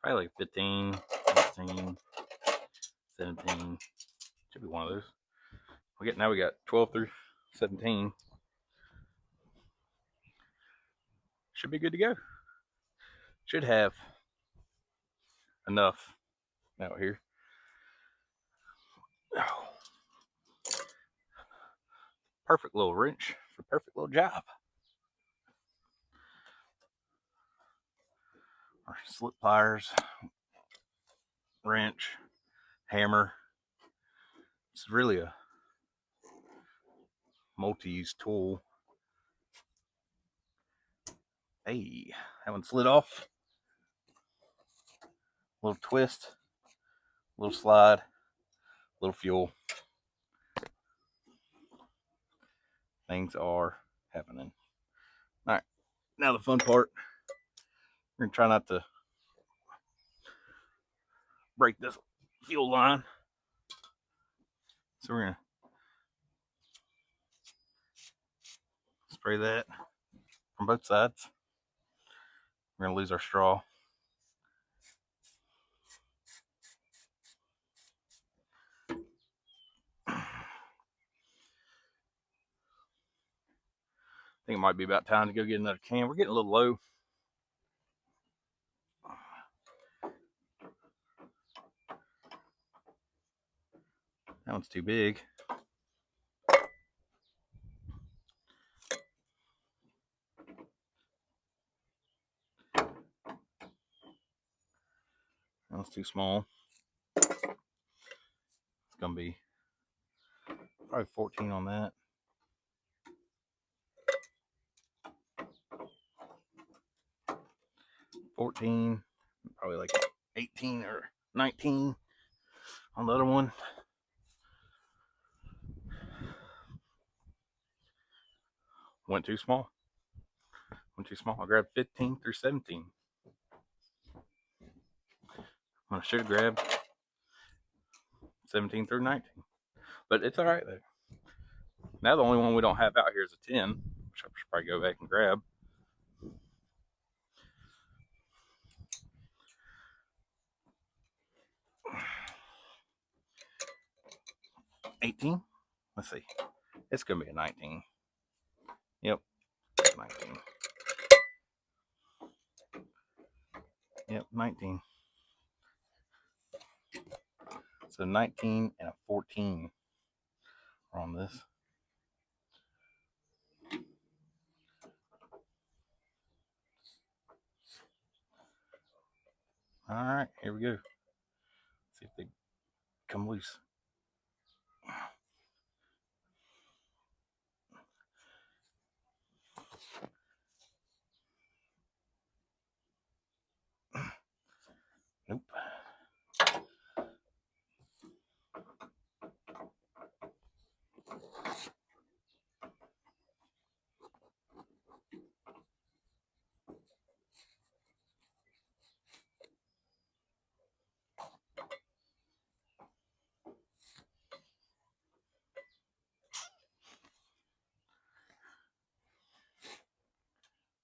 Probably like 15, 16, 17. Should be one of those. Now we got 12 through 17. Should be good to go. Should have enough out here. Oh. Perfect little wrench for a perfect little job. Our slip pliers, wrench, hammer. It's really a multi-use tool. Hey, that one slid off. A little twist, a little slide, a little fuel. Things are happening. All right, now the fun part. We're gonna try not to break this fuel line. So we're gonna spray that from both sides. We're gonna lose our straw. I think it might be about time to go get another can. We're getting a little low. That one's too big. That one's too small. It's gonna be probably 14 on that. $14, probably like 18 or 19 on the other one. Went too small. I grabbed 15 through 17. I should have grabbed 17 through 19. But it's all right though. Now the only one we don't have out here is a 10, which I should probably go back and grab. $18. Let's see. It's gonna be a 19. Yep, 19. Yep, 19. So 19 and a 14 are on this. All right, here we go. See if they come loose. Nope.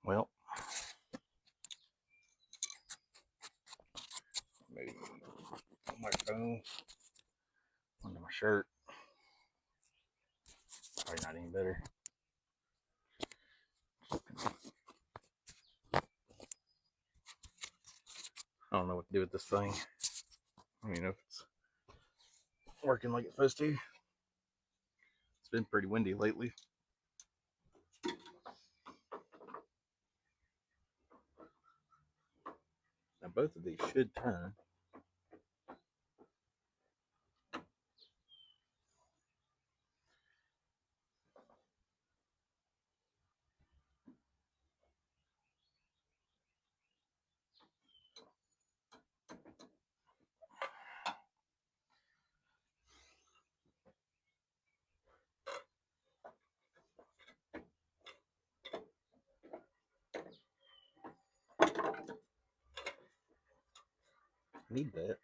Well, maybe my phone under my shirt. Probably not any better. I don't know what to do with this thing. I don't even know if it's working like it's supposed to. It's been pretty windy lately. Now both of these should turn. Need that.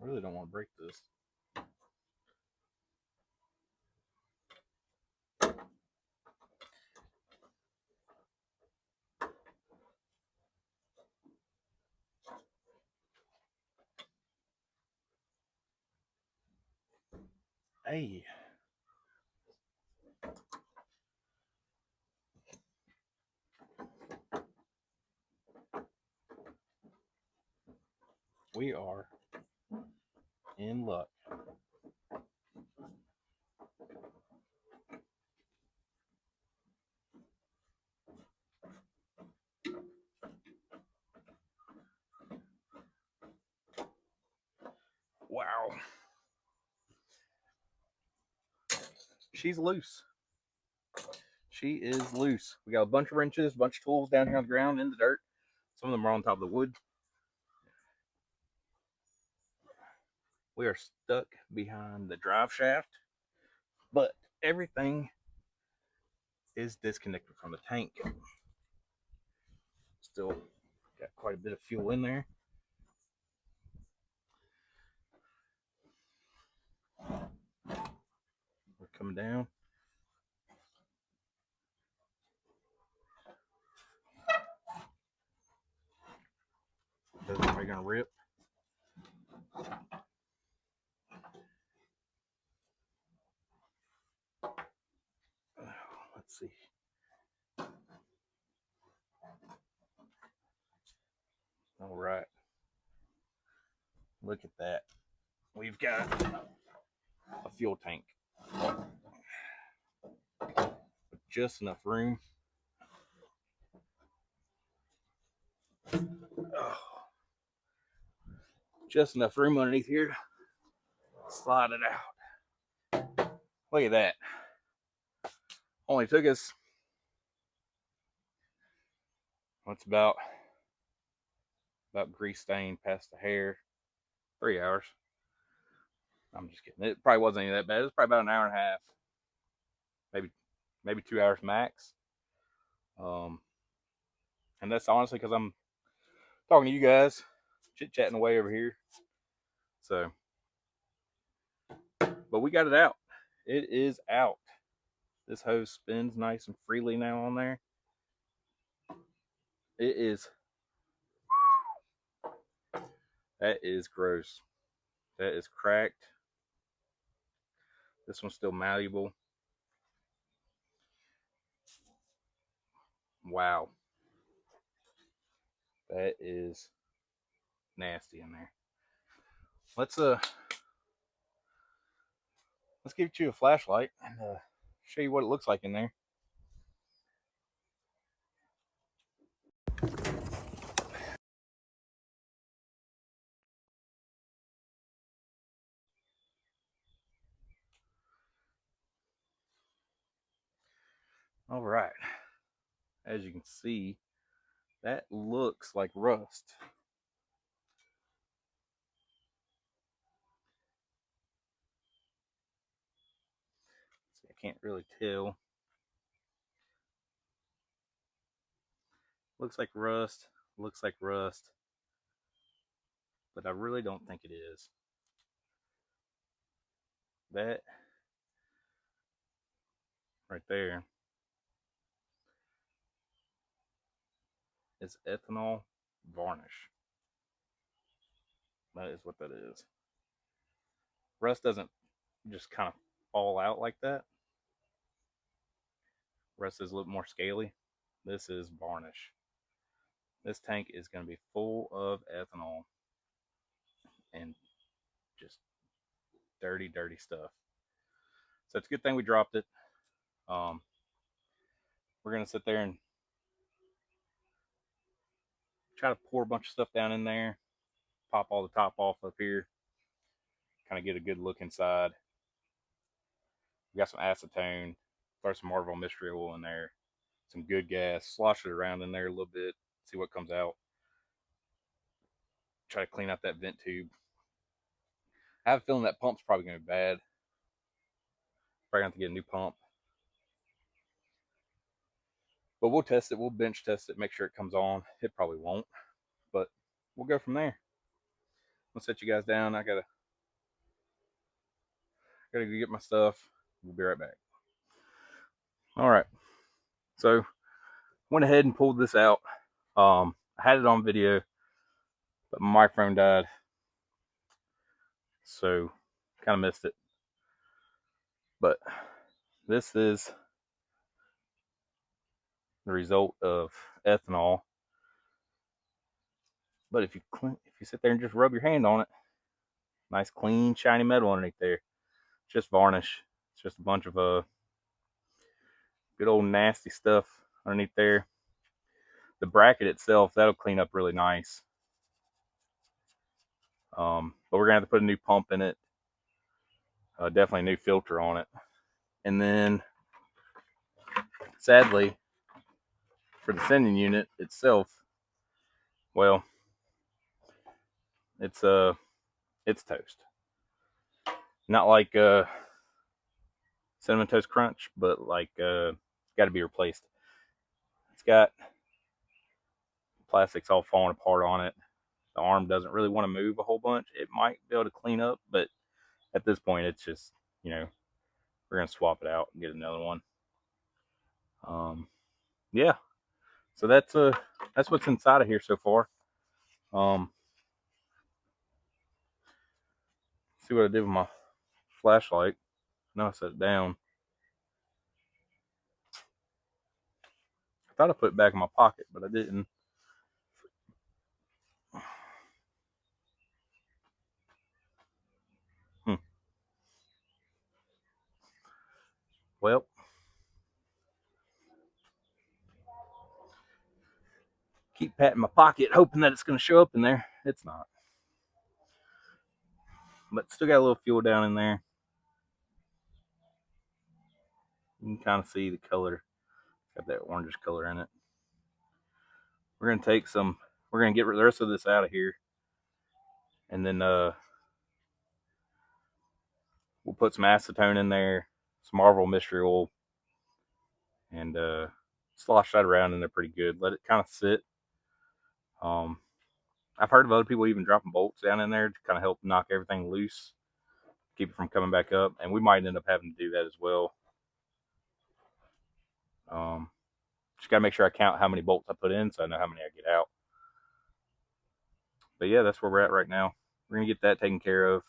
I really don't want to break this. Hey. We are in luck. Wow. She's loose. She is loose. We got a bunch of wrenches, a bunch of tools down here on the ground in the dirt. Some of them are on top of the wood. We are stuck behind the drive shaft, but everything is disconnected from the tank. Still got quite a bit of fuel in there. We're coming down. Those are probably gonna rip. Let's see. All right. Look at that. We've got a fuel tank with just enough room. Just enough room underneath here to slide it out. Look at that. Only took us, It's about grease stained past the hair. 3 hours. I'm just kidding. It probably wasn't any that bad. It was probably about an hour and a half, maybe 2 hours max. Um, and that's honestly because I'm talking to you guys, chit chatting away over here. So, but we got it out. It is out. This hose spins nice and freely now on there. It is. That is gross. That is cracked. This one's still malleable. Wow. That is nasty in there. Let's give you a flashlight and show you what it looks like in there. All right. As you can see, that looks like rust. See, I can't really tell. Looks like rust. Looks like rust. But I really don't think it is. That right there is ethanol varnish. That is what that is. Rust doesn't just kind of fall out like that. Rust is a little more scaly. This is varnish. This tank is going to be full of ethanol and just dirty, dirty stuff. So it's a good thing we dropped it. We're going to sit there and try to pour a bunch of stuff down in there, pop all the top off up here, kind of get a good look inside. We got some acetone, throw some Marvel mystery oil in there, some good gas, slosh it around in there a little bit, see what comes out. Try to clean out that vent tube. I have a feeling that pump's probably going to be bad. Probably have to get a new pump. But we'll test it. We'll bench test it, make sure it comes on. It probably won't, but we'll go from there. I'll set you guys down. I gotta go get my stuff. We'll be right back. All right. So went ahead and pulled this out. I had it on video, but my microphone died, so kind of missed it. But this is the result of ethanol. But if you sit there and just rub your hand on it, nice clean shiny metal underneath there. It's just varnish. It's just a bunch of good old nasty stuff underneath there. The bracket itself, that'll clean up really nice. But we're gonna have to put a new pump in it. Definitely a new filter on it. And then, sadly, for the sending unit itself, well, it's toast. Not like Cinnamon Toast Crunch, but like got to be replaced. It's got plastics all falling apart on it. The arm doesn't really want to move a whole bunch. It might be able to clean up, but at this point, it's just, we're gonna swap it out and get another one. Yeah. So that's what's inside of here so far. See what I did with my flashlight. No, I set it down. I thought I put it back in my pocket, but I didn't. Well, keep patting my pocket, hoping that it's going to show up in there. It's not. But still got a little fuel down in there. You can kind of see the color. Got that orangish color in it. we're gonna take some. We're gonna get the rest of this out of here, and then we'll put some acetone in there, some Marvel mystery oil, and slosh that around in there pretty good. Let it kind of sit. I've heard of other people even dropping bolts down in there to kind of help knock everything loose, keep it from coming back up, and we might end up having to do that as well. Just gotta make sure I count how many bolts I put in so I know how many I get out. But yeah, that's where we're at right now. We're gonna get that taken care of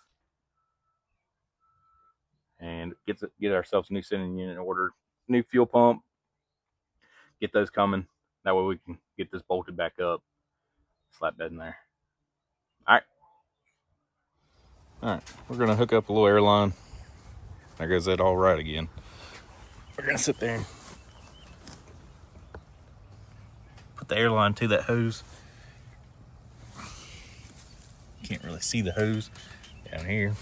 and get ourselves a new sending unit ordered, new fuel pump, get those coming. That way we can get this bolted back up, slap that in there. All right, we're gonna hook up a little air line. There goes that all right again. We're gonna sit there and put the air line to that hose. Can't really see the hose down here.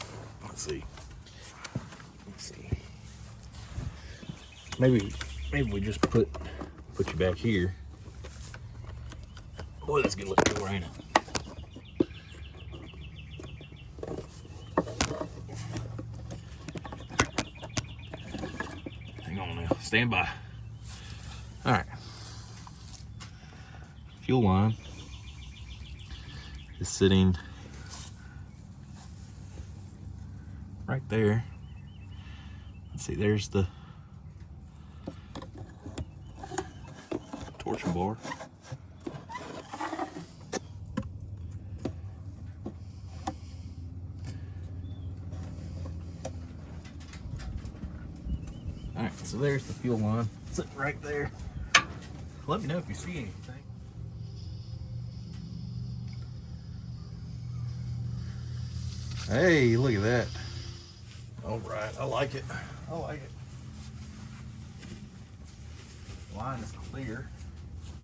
Let's see. Maybe we just put you back here. Boy, that's a good looking door, ain't it? Hang on now. Stand by. All right. Fuel line is sitting right there. Let's see, there's the torsion bar. All right, so there's the fuel line sitting right there. Let me know if you see anything. Hey, look at that. All right, I like it. Line is clear.